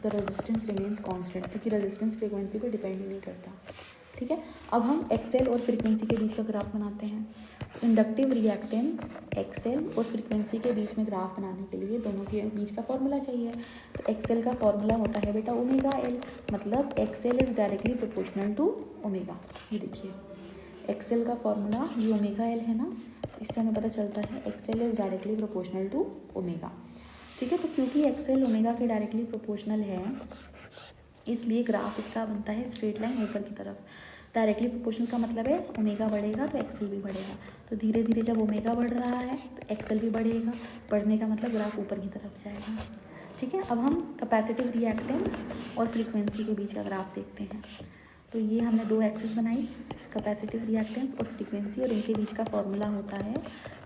द रेजिस्टेंस रिमेन्स कांस्टेंट, क्योंकि रेजिस्टेंस फ्रीक्वेंसी पर डिपेंड ही नहीं करता, ठीक है। अब हम एक्सएल और फ्रीक्वेंसी के बीच का ग्राफ बनाते हैं। इंडक्टिव रिएक्टेंस एक्सएल और फ्रीक्वेंसी के बीच में ग्राफ बनाने के लिए दोनों के बीच का फॉर्मूला चाहिए। तो एक्सएल का फॉर्मूला होता है बेटा ओमेगा एल, मतलब XL is directly proportional to omega. ये देखिए एक्सएल का फॉर्मूला ये ओमेगा एल है ना, इससे हमें पता चलता है XL is directly proportional to omega, ठीक है। तो क्योंकि एक्सएल ओमेगा के डायरेक्टली प्रोपोर्शनल है इसलिए ग्राफ इसका बनता है स्ट्रेट लाइन ऊपर की तरफ। डायरेक्टली प्रोपोर्शनल का मतलब है ओमेगा बढ़ेगा तो एक्सएल भी बढ़ेगा, तो धीरे धीरे जब ओमेगा बढ़ रहा है तो एक्सएल भी बढ़ेगा, बढ़ने का मतलब ग्राफ ऊपर की तरफ जाएगा, ठीक है। अब हम कैपेसिटिव रिएक्टेंस और फ्रीक्वेंसी के बीच का ग्राफ देखते हैं। तो ये हमने दो एक्सिस बनाई, कैपेसिटिव रिएक्टेंस और फ्रीक्वेंसी, और इनके बीच का फॉर्मूला होता है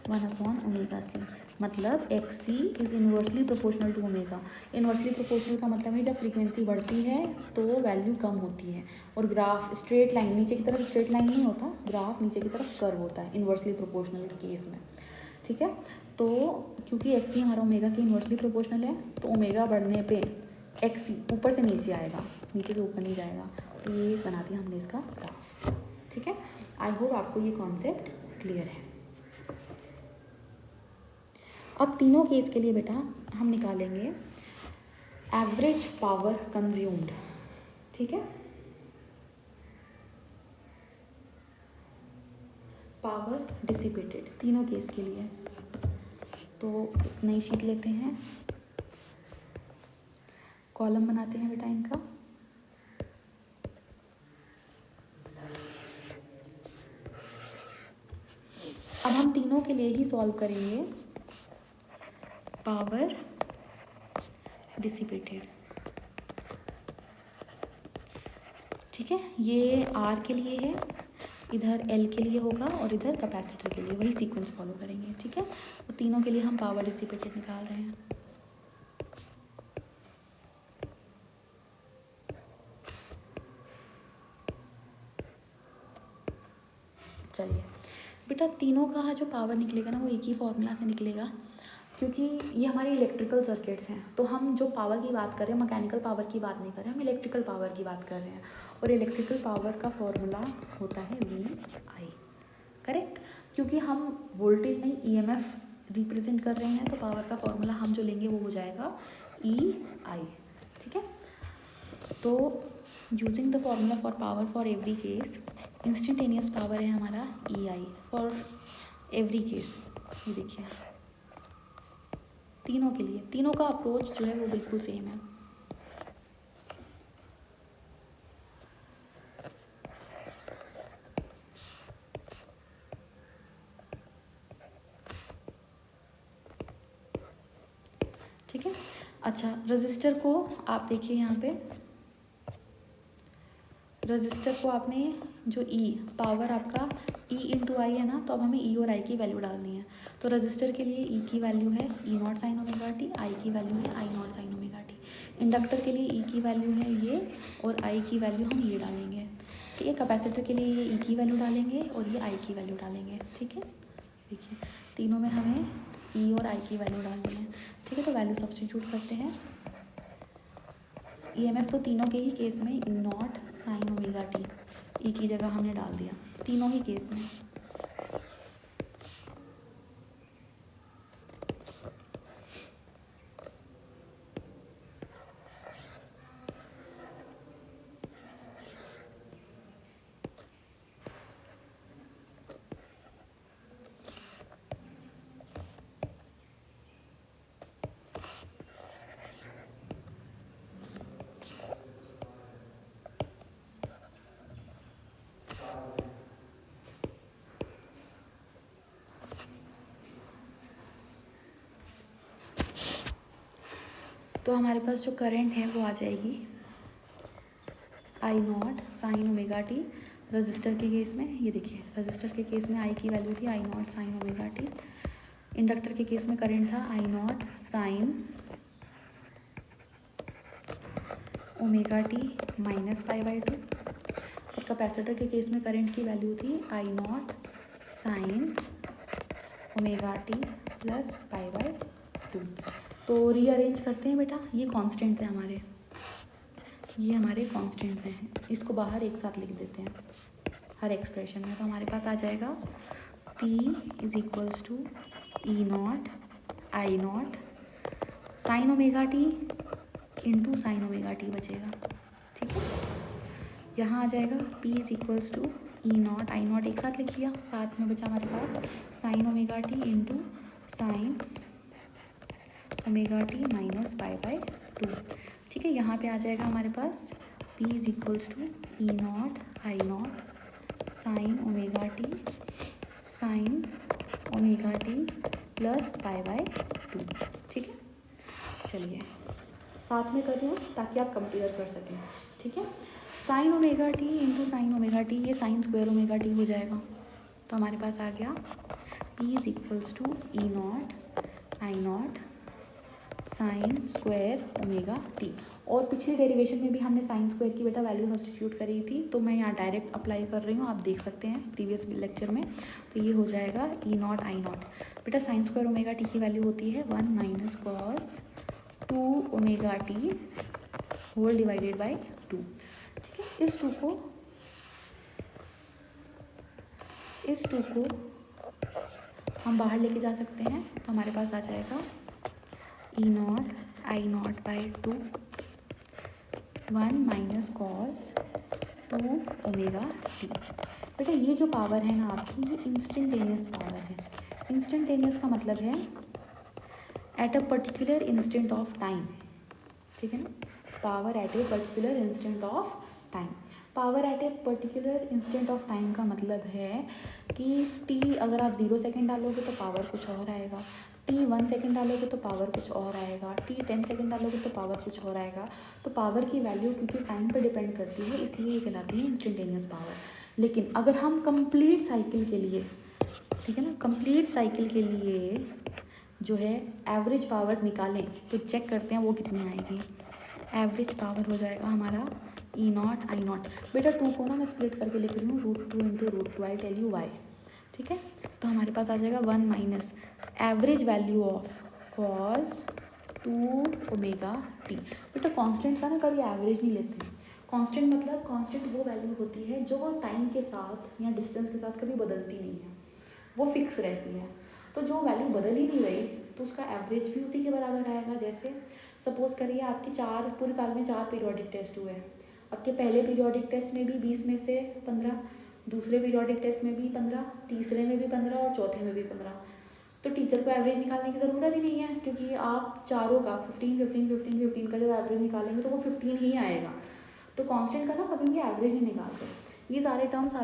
1/ओमेगा c, मतलब XC is inversely proportional to omega. Inversely proportional का मतलब है जब फ्रीक्वेंसी बढ़ती है तो वैल्यू कम होती है, और ग्राफ स्ट्रेट लाइन नीचे की तरफ स्ट्रेट लाइन नहीं होता, ग्राफ नीचे की तरफ कर्व होता है इन्वर्सली प्रोपोर्शनल केस में, ठीक है। तो क्योंकि XC हमारा ओमेगा के इन्वर्सली प्रोपोर्शनल है तो ओमेगा बढ़ने पे XC ऊपर से नीचे आएगा, नीचे से ऊपर नहीं जाएगा, तो ये बना दिया हमने इसका ग्राफ, ठीक है। आई होप आपको ये कॉन्सेप्ट क्लियर है। अब तीनों केस के लिए बेटा हम निकालेंगे एवरेज पावर कंज्यूम्ड, ठीक है, पावर डिसिपेटेड तीनों केस के लिए। तो एक नई शीट लेते हैं, कॉलम बनाते हैं बेटा इनका, अब हम तीनों के लिए ही सॉल्व करेंगे पावर डिसिपेटेड, ठीक है। ये आर के लिए है, इधर एल के लिए होगा और इधर कैपेसिटर के लिए, वही सीक्वेंस फॉलो करेंगे, ठीक है। तो तीनों के लिए हम पावर डिसिपेटेड निकाल रहे हैं। चलिए बेटा तीनों का जो पावर निकलेगा ना वो एक ही फॉर्मूला से निकलेगा, क्योंकि ये हमारे इलेक्ट्रिकल सर्किट्स हैं, तो हम जो पावर की बात कर रहे हैं मैकेनिकल पावर की बात नहीं कर रहे हैं, हम इलेक्ट्रिकल पावर की बात कर रहे हैं, और इलेक्ट्रिकल पावर का फॉर्मूला होता है VI, करेक्ट। क्योंकि हम वोल्टेज नहीं EMF रिप्रेजेंट कर रहे हैं तो पावर का फॉर्मूला हम जो लेंगे वो हो जाएगा EI, ठीक है। तो using the formula for power for every case, instantaneous power है हमारा EI फॉर एवरी केस, ये देखिए तीनों के लिए, तीनों का अप्रोच जो है वो बिल्कुल सेम है। ठीक है। अच्छा, रजिस्टर को आप देखिए यहाँ पे, रजिस्टर को आपने जो ई पावर आपका ई इंटू आई है ना, तो अब हमें ई और आई की वैल्यू डालनी है। तो रजिस्टर के लिए ई की वैल्यू है E naught sine omega T, I की वैल्यू है I naught sine omega T. Inductor के लिए ई की वैल्यू है ये और आई की वैल्यू हम ये डालेंगे। ठीक है। कैपेसिटर के लिए ये ई की वैल्यू डालेंगे और ये आई की वैल्यू डालेंगे। ठीक है। देखिए तीनों में हमें ई और आई की वैल्यू डालनी है। ठीक है। तो वैल्यू सब्स्टिट्यूट करते हैं। ईएमएफ तो तीनों के ही केस में ई नॉट साइन ओमेगा टी, ई की जगह हमने डाल दिया तीनों ही केस में। तो हमारे पास जो करंट है वो आ जाएगी I naught sine omega T resistor के केस में। ये देखिए रजिस्टर के केस में आई की वैल्यू थी I naught sine omega T, inductor के केस में करंट था I naught sine omega T minus pi by two, और कैपेसिटर के केस में करंट की वैल्यू थी I naught sine omega T plus pi by two. तो रीअरेंज करते हैं बेटा, ये कांस्टेंट है हमारे, ये हमारे कांस्टेंट हैं, इसको बाहर एक साथ लिख देते हैं हर एक्सप्रेशन में। तो हमारे पास आ जाएगा P is equals to E naught I naught sine omega T into sine omega T बचेगा। ठीक है। यहाँ आ जाएगा P is equals to E naught I naught एक साथ लिख दिया, साथ में बचा हमारे पास sine omega T into sine omega T minus pi by two. ठीक है। यहाँ पे आ जाएगा हमारे पास P is equals to E naught I naught sine omega T plus pi by two. ठीक है। चलिए साथ में कर रही हूँ ताकि आप कंपेयर कर सकें। ठीक है। Sine omega T into sine omega T, ये साइन स्क्वायर ओमेगा टी हो जाएगा। तो हमारे पास आ गया P is equals to E naught I naught sine square omega t. और पिछली डेरिवेशन में भी हमने साइन स्क्वायर की बेटा वैल्यू सब्स्टिट्यूट करी थी, तो मैं यहाँ डायरेक्ट अप्लाई कर रही हूँ, आप देख सकते हैं प्रीवियस लेक्चर में। तो ये हो जाएगा ई नॉट आई नॉट। बेटा साइन स्क्वायर ओमेगा टी की वैल्यू होती है 1 minus cos 2 omega t whole divided by 2। ठीक है। इस टू को हम बाहर लेके जा सकते हैं। तो हमारे पास आ जाएगा E naught I naught by 2 1 minus cos 2 omega T. बेटा ये जो पावर है ना आपकी, ये इंस्टेंटेनियस पावर है। इंस्टेंटेनियस का मतलब है at a particular instant of time. ठीक है ना। Power at a particular instant of time. Power at a particular instant of time का मतलब है कि टी अगर आप 0 सेकेंड डालोगे तो पावर कुछ और आएगा, टी 1 सेकेंड डालोगे तो पावर कुछ और आएगा, टी 10 सेकेंड डालोगे तो पावर कुछ और आएगा। तो पावर की वैल्यू क्योंकि टाइम पर डिपेंड करती है, इसलिए ये कहलाती है इंस्टेंटेनियस पावर। लेकिन अगर हम कंप्लीट साइकिल के लिए, ठीक है ना, कंप्लीट साइकिल के लिए जो है एवरेज पावर निकालें तो चेक करते हैं वो कितनी आएगी। एवरेज पावर हो जाएगा हमारा ई नॉट आई नॉट। बेटा 2 को ना मैं स्प्लिट करके लिख रही हूँ √2 into √2, I tell you why. ठीक है। तो हमारे पास आ जाएगा 1 minus average value of cos 2 omega T. बेटा कांस्टेंट का ना कभी एवरेज नहीं लेते। कांस्टेंट मतलब कांस्टेंट वो वैल्यू होती है जो टाइम के साथ या डिस्टेंस के साथ कभी बदलती नहीं है, वो फिक्स रहती है। तो जो वैल्यू बदल ही नहीं रही तो उसका एवरेज भी उसी के बराबर आएगा। जैसे सपोज करिए आपकी पूरे साल में 4 पीरियोडिक टेस्ट हुए। आपके पहले पीरियोडिक टेस्ट में भी 20 में से 15, दूसरे पीरियोडिक टेस्ट में भी 15, तीसरे में भी 15 और चौथे में भी 15। तो टीचर को एवरेज निकालने की ज़रूरत ही नहीं है, क्योंकि आप चारों का 15 का जब एवरेज निकालेंगे तो वो 15 ही आएगा। तो कांस्टेंट का ना कभी भी एवरेज नहीं निकालते। ये सारे टर्म्स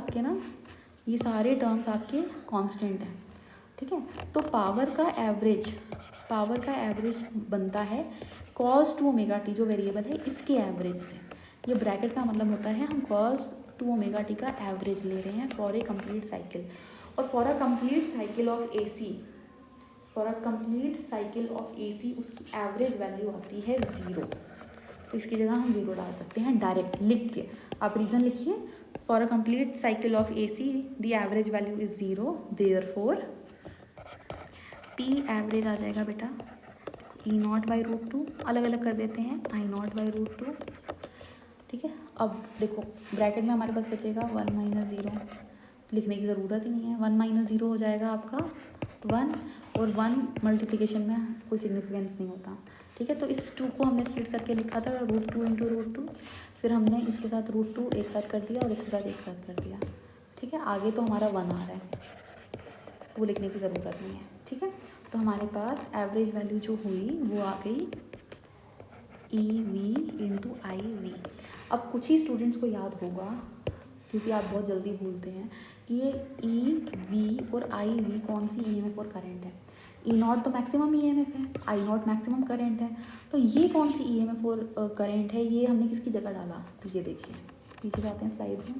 आपके कांस्टेंट हैं, ठीक है। तो पावर का एवरेज बनता है cos 2 ओमेगा टी जो वेरिएबल है इसके एवरेज से। ये ब्रैकेट का मतलब होता है हम cos 2 ओमेगा टी का एवरेज ले रहे हैं फॉर ए कंप्लीट साइकिल। और for a complete cycle of AC उसकी एवरेज वैल्यू आती है 0। तो इसकी जगह हम 0 डाल सकते हैं डायरेक्ट लिख के। आप रीज़न लिखिए, for a complete cycle of AC the average value is 0, therefore P average आ जाएगा बेटा E0/√2, अलग अलग कर देते हैं I0/√2, ठीक है। अब देखो ब्रैकेट में हमारे पास बचेगा 1 - 0, लिखने की ज़रूरत ही नहीं है। 1 - 0 हो जाएगा आपका 1, और 1 मल्टीप्लिकेशन में कोई सिग्निफिकेंस नहीं होता, ठीक है। तो इस 2 को हमने स्प्लिट करके लिखा था √2 × √2, फिर हमने इसके साथ √2 एक साथ कर दिया और इसके साथ एक साथ कर दिया, ठीक है। आगे तो हमारा 1 आ रहा है, वो लिखने की ज़रूरत नहीं है, ठीक है। तो हमारे पास एवरेज वैल्यू जो हुई वो आ गई EV × IV। अब कुछ ही स्टूडेंट्स को याद होगा, क्योंकि आप बहुत जल्दी भूलते हैं, कि ये EV और IV कौन सी EMF और करंट है। E0 तो मैक्सिमम EMF है, I0 मैक्सिमम करंट है। तो ये कौन सी EMF और करंट है, ये हमने किसकी जगह डाला, तो ये देखिए पीछे जाते हैं स्लाइड में।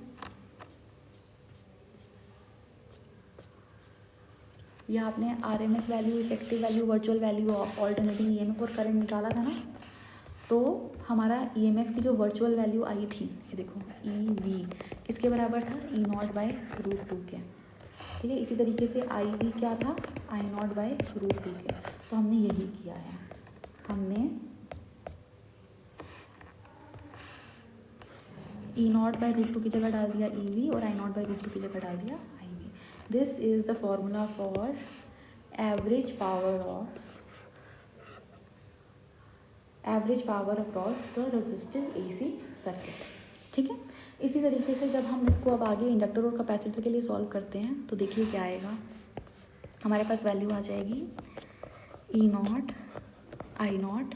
यह आपने RMS value, effective value, virtual value, alternating EMF और करंट निकाला था ना। तो हमारा EMF की जो वर्चुअल वैल्यू आई थी, ये देखो EV किसके बराबर था, E0/√2 के, ठीक है। इसी तरीके से IV क्या था, I0/√2 के। तो हमने यही किया है, हमने E0/√2 की जगह डाल दिया EV और I0/√2 की जगह डाल दिया IV। This is the formula for average power across the resistive AC circuit, ठीक है। इसी तरीके से जब हम इसको अब आगे इंडक्टर और कैपेसिटर के लिए सॉल्व करते हैं तो देखिए क्या आएगा। हमारे पास वैल्यू आ जाएगी E0 I0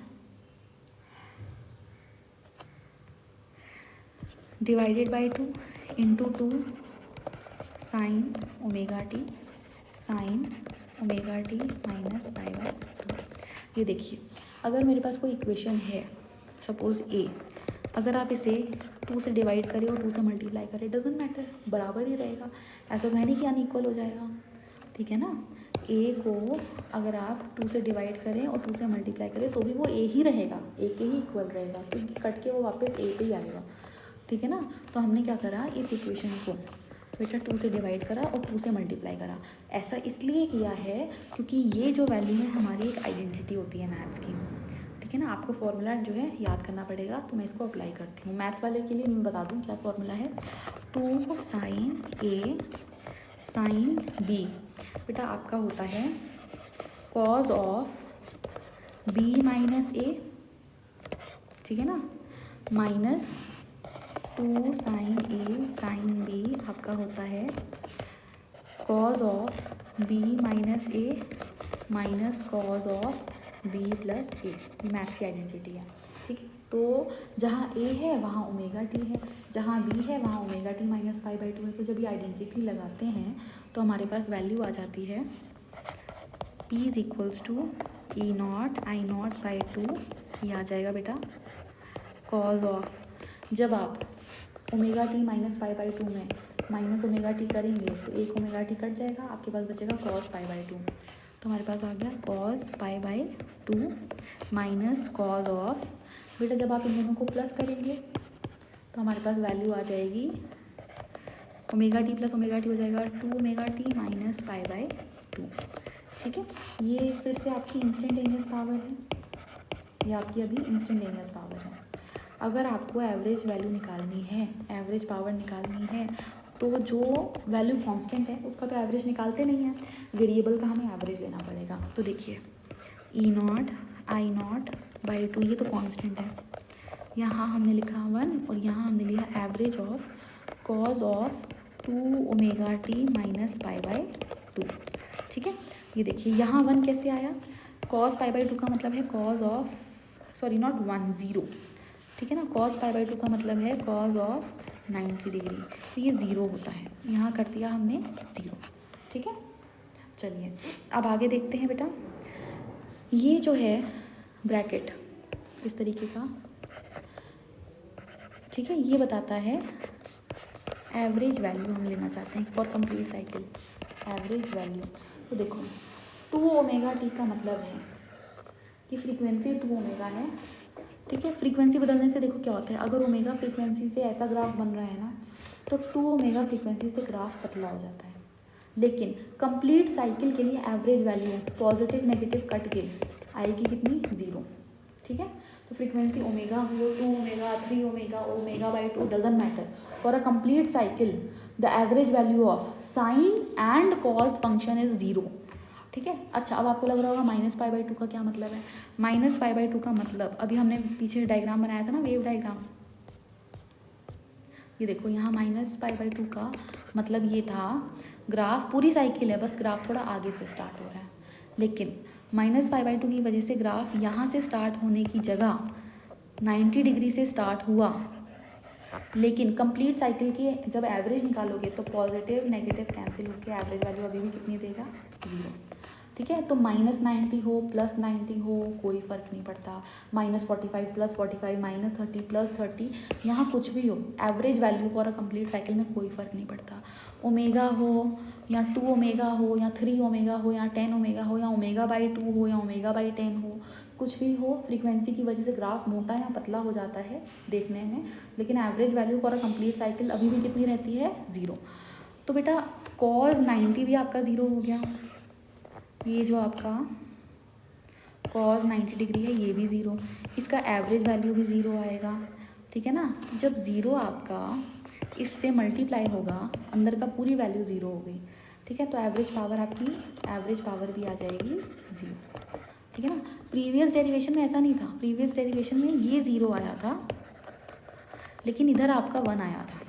divided by 2 × 2 sin omega T -π/2। ये देखिए, अगर मेरे पास कोई इक्वेशन है सपोज A, अगर आप इसे 2 से डिवाइड करें और 2 से मल्टीप्लाई करें, डजेंट मैटर, बराबर ही रहेगा। ऐसा तो है नहीं कि अनइक्वल हो जाएगा, ठीक है ना। A को अगर आप 2 से डिवाइड करें और 2 से मल्टीप्लाई करें तो भी वो A ही रहेगा, A के ही इक्वल रहेगा, क्योंकि कट के वो वापस A पे ही आएगा, ठीक है ना। तो हमने क्या करा, इस इक्वेशन को बेटा 2 से डिवाइड करा और 2 से मल्टीप्लाई करा। ऐसा इसलिए किया है क्योंकि ये जो वैल्यू है हमारी एक आइडेंटिटी होती है मैथ्स की, ठीक है ना। आपको फॉर्मूला जो है याद करना पड़ेगा, तो मैं इसको अप्लाई करती हूँ। मैथ्स वाले के लिए मैं बता दूँ क्या फॉर्मूला है, 2 sin A sin B बेटा आपका होता है cos ऑफ B - A, ठीक है ना, -2 sin A sin B आपका होता है cos of B - A minus cos of B + A। ये मैथ्स की आइडेंटिटी है, ठीक है। तो जहाँ A है वहाँ ओमेगा टी है, जहाँ B है वहाँ ओमेगा टी -π/2 है। तो जब ये आइडेंटिटी लगाते हैं तो हमारे पास वैल्यू आ जाती है P = E0 I0/2। ये आ जाएगा बेटा cos ऑफ, जब आप ओमेगा टी -π/2 में माइनस ओमेगा टी करेंगे तो एक ओमेगा टी कट जाएगा, आपके पास बचेगा cos π/2। तो हमारे पास आ गया cos π/2 माइनस cos ऑफ, बेटा जब आप इन दोनों को प्लस करेंगे तो हमारे पास वैल्यू आ जाएगी ओमेगा टी + ओमेगा टी हो जाएगा 2 ओमेगा टी -π/2, ठीक है। ये फिर से आपकी इंस्टेंटेनियस पावर है, ये आपकी अभी इंस्टेंटेनियस पावर है। अगर आपको एवरेज वैल्यू निकालनी है, एवरेज पावर निकालनी है, तो जो वैल्यू कांस्टेंट है उसका तो एवरेज निकालते नहीं है, वेरिएबल का हमें एवरेज लेना पड़ेगा। तो देखिए E0 I0/2 ये तो कांस्टेंट है, यहाँ हमने लिखा 1 और यहाँ हमने लिया average of cos of 2 omega T -π/2, ठीक है, ये देखिए यहाँ 1 कैसे आया, cos π/2 का मतलब है cos ऑफ, सॉरी नॉट 1, 0, ठीक है ना, cos π/2 का मतलब है cos ऑफ 90 डिग्री, तो ये 0 होता है, यहाँ कर दिया हमने 0, ठीक है। चलिए अब आगे देखते हैं बेटा, ये जो है ब्रैकेट इस तरीके का, ठीक है, ये बताता है एवरेज वैल्यू हम लेना चाहते हैं for complete cycle, average value. तो देखो 2 ओमेगा टी का मतलब है कि फ्रीक्वेंसी 2 ओमेगा है, ठीक है। फ्रीक्वेंसी बदलने से देखो क्या होता है, अगर ओमेगा फ्रीक्वेंसी से ऐसा ग्राफ बन रहा है ना, तो 2 ओमेगा फ्रीक्वेंसी से ग्राफ पतला हो जाता है, लेकिन कंप्लीट साइकिल के लिए average value positive negative cut के आएगी कितनी, 0, ठीक है। तो फ्रीक्वेंसी ओमेगा हो, 2 ओमेगा, 3 ओमेगा, ओमेगा/2 doesn't matter, for a complete cycle the average value of sine and cos function is 0, ठीक है। अच्छा, अब आपको लग रहा होगा -π/2 का क्या मतलब है, -π/2 का मतलब, अभी हमने पीछे डायग्राम बनाया था ना, वेव डायग्राम, ये देखो यहाँ -π/2 का मतलब ये था, ग्राफ पूरी साइकिल है, बस ग्राफ थोड़ा आगे से स्टार्ट हो रहा है, लेकिन -π/2 की वजह से ग्राफ यहाँ से स्टार्ट होने की जगह 90 डिग्री से स्टार्ट हुआ, लेकिन कंप्लीट साइकिल की जब एवरेज निकालोगे तो पॉजिटिव नेगेटिव कैंसिल होकर एवरेज वैल्यू अभी भी कितनी देगा, 0, ठीक है। तो -90 हो +90 हो कोई फ़र्क नहीं पड़ता, -45 +45 -30 +30, यहाँ कुछ भी हो, average value for a complete cycle में कोई फ़र्क नहीं पड़ता, ओमेगा हो या 2 ओमेगा हो या 3 ओमेगा हो या 10 ओमेगा हो या ओमेगा/2 हो या ओमेगा/10 हो, कुछ भी हो, फ्रीक्वेंसी की वजह से ग्राफ मोटा या पतला हो जाता है देखने में, लेकिन average value for a complete cycle अभी भी कितनी रहती है, 0। तो बेटा cos 90 भी आपका 0 हो गया, ये जो आपका cos 90 डिग्री है ये भी 0, इसका एवरेज वैल्यू भी 0 आएगा, ठीक है ना। जब 0 आपका इससे मल्टीप्लाई होगा, अंदर का पूरी वैल्यू 0 हो गई, ठीक है, तो एवरेज पावर आपकी, एवरेज पावर भी आ जाएगी 0, ठीक है ना। प्रीवियस डेरिवेशन में ऐसा नहीं था, प्रीवियस डेरिवेशन में ये 0 आया था, लेकिन इधर आपका 1 आया था,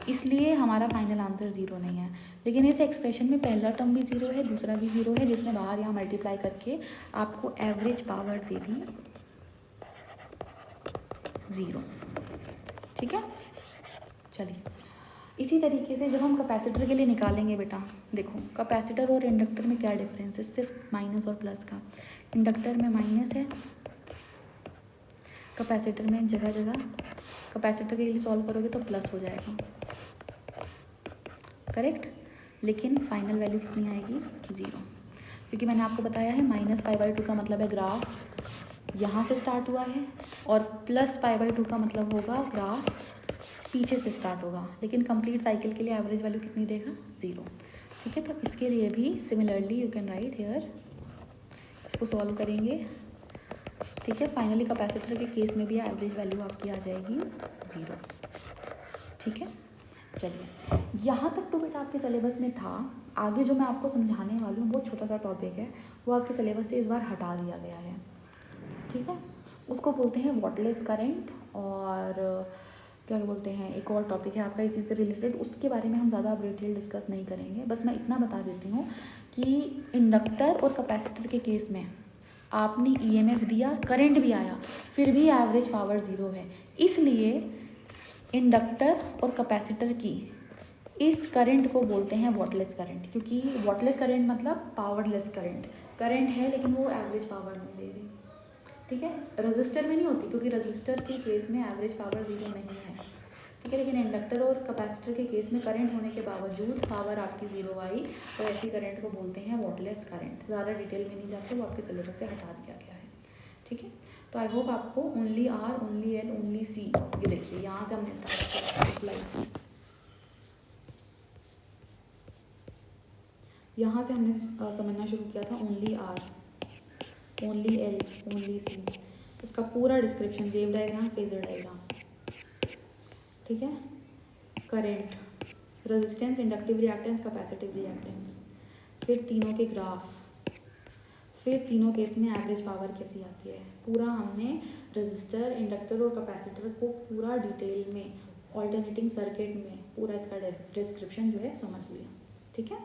इसलिए हमारा फाइनल आंसर 0 नहीं है, लेकिन इस एक्सप्रेशन में पहला टर्म भी 0 है, दूसरा भी 0 है, जिसने बाहर यहाँ मल्टीप्लाई करके आपको एवरेज पावर दे दी 0, ठीक है। चलिए इसी तरीके से जब हम कैपेसिटर के लिए निकालेंगे बेटा, देखो कैपेसिटर और इंडक्टर में क्या डिफरेंस है, सिर्फ माइनस और प्लस का, इंडक्टर में माइनस है, कैपेसिटर में जगह जगह, कैपेसिटर के लिए सॉल्व करोगे तो प्लस हो जाएगा, करेक्ट, लेकिन फाइनल वैल्यू कितनी आएगी, 0, क्योंकि मैंने आपको बताया है -π/2 का मतलब है ग्राफ यहाँ से स्टार्ट हुआ है, और +π/2 का मतलब होगा ग्राफ पीछे से स्टार्ट होगा, लेकिन कंप्लीट साइकिल के लिए एवरेज वैल्यू कितनी देगा, 0, ठीक है। तो इसके लिए भी similarly you can write here, इसको सॉल्व करेंगे, ठीक है। फाइनली कैपेसिटर के केस में भी एवरेज वैल्यू आपकी आ जाएगी 0, ठीक है। चलिए यहाँ तक तो बेटा आपके सिलेबस में था, आगे जो मैं आपको समझाने वाली हूँ बहुत छोटा सा टॉपिक है, वो आपके सिलेबस से इस बार हटा दिया गया है, ठीक है। उसको बोलते हैं वॉटलेस करंट, और क्या बोलते हैं, एक और टॉपिक है आपका इसी से रिलेटेड, उसके बारे में हम ज़्यादा अब डिटेल डिस्कस नहीं करेंगे, बस मैं इतना बता देती हूँ कि इंडक्टर और कैपेसिटर के केस में आपने ईएमएफ दिया, करंट भी आया, फिर भी एवरेज पावर 0 है, इसलिए इंडक्टर और कैपेसिटर की इस करंट को बोलते हैं वॉटलेस करंट, क्योंकि वॉटलेस करंट मतलब पावरलेस करंट, करंट है लेकिन वो एवरेज पावर नहीं दे रही, ठीक है। रजिस्टर में नहीं होती, क्योंकि रजिस्टर के केस में एवरेज पावर 0 नहीं है, ठीक है, लेकिन इंडक्टर और कैपेसिटर के केस में करंट होने के बावजूद पावर आपकी 0 आई, तो ऐसी करंट को बोलते हैं वॉटलेस करंट। ज़्यादा डिटेल में नहीं जाते, वो आपके सिलेबस से हटा दिया गया है, ठीक है। तो आई होप आपको only R, only L, only C, ये देखिए यहाँ से हमने स्टार्ट किया स्लाइड से, यहाँ से हमने समझना शुरू किया था only R, only L, only C, उसका पूरा description, wave diagram, phasor diagram, ठीक है, current, resistance, inductive reactance, capacitive reactance, फिर तीनों के ग्राफ, फिर तीनों केस में एवरेज पावर कैसी आती है, पूरा हमने रेजिस्टर, इंडक्टर और कैपेसिटर को पूरा डिटेल में ऑल्टरनेटिंग सर्किट में पूरा इसका डिस्क्रिप्शन जो है समझ लिया, ठीक है।